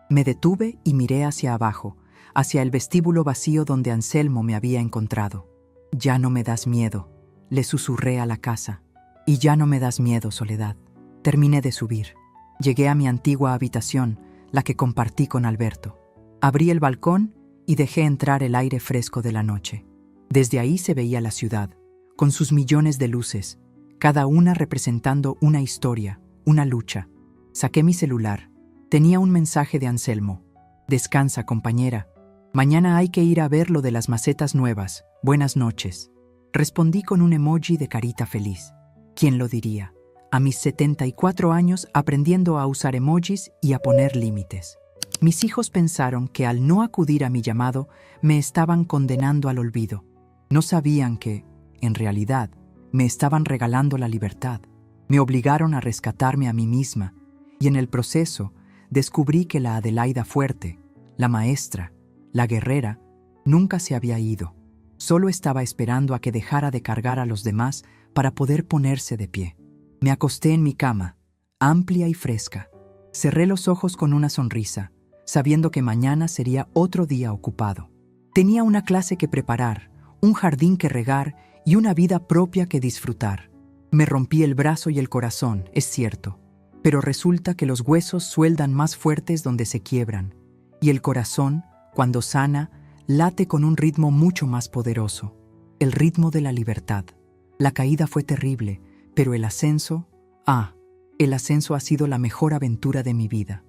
Me detuve y miré hacia abajo, hacia el vestíbulo vacío donde Anselmo me había encontrado. «Ya no me das miedo», le susurré a la casa. «Y ya no me das miedo, Soledad». Terminé de subir. Llegué a mi antigua habitación, la que compartí con Alberto. Abrí el balcón y dejé entrar el aire fresco de la noche. Desde ahí se veía la ciudad, con sus millones de luces, cada una representando una historia, una lucha. Saqué mi celular. Tenía un mensaje de Anselmo. «Descansa, compañera. Mañana hay que ir a ver lo de las macetas nuevas. Buenas noches». Respondí con un emoji de carita feliz. ¿Quién lo diría? A mis 74 años aprendiendo a usar emojis y a poner límites. Mis hijos pensaron que al no acudir a mi llamado me estaban condenando al olvido. No sabían que, en realidad, me estaban regalando la libertad. Me obligaron a rescatarme a mí misma y en el proceso descubrí que la Adelaida fuerte, la maestra, la guerrera, nunca se había ido. Solo estaba esperando a que dejara de cargar a los demás para poder ponerse de pie. Me acosté en mi cama, amplia y fresca. Cerré los ojos con una sonrisa, sabiendo que mañana sería otro día ocupado. Tenía una clase que preparar, un jardín que regar y una vida propia que disfrutar. Me rompí el brazo y el corazón, es cierto, pero resulta que los huesos sueldan más fuertes donde se quiebran, y el corazón, cuando sana, late con un ritmo mucho más poderoso, el ritmo de la libertad. La caída fue terrible, pero el ascenso ha sido la mejor aventura de mi vida.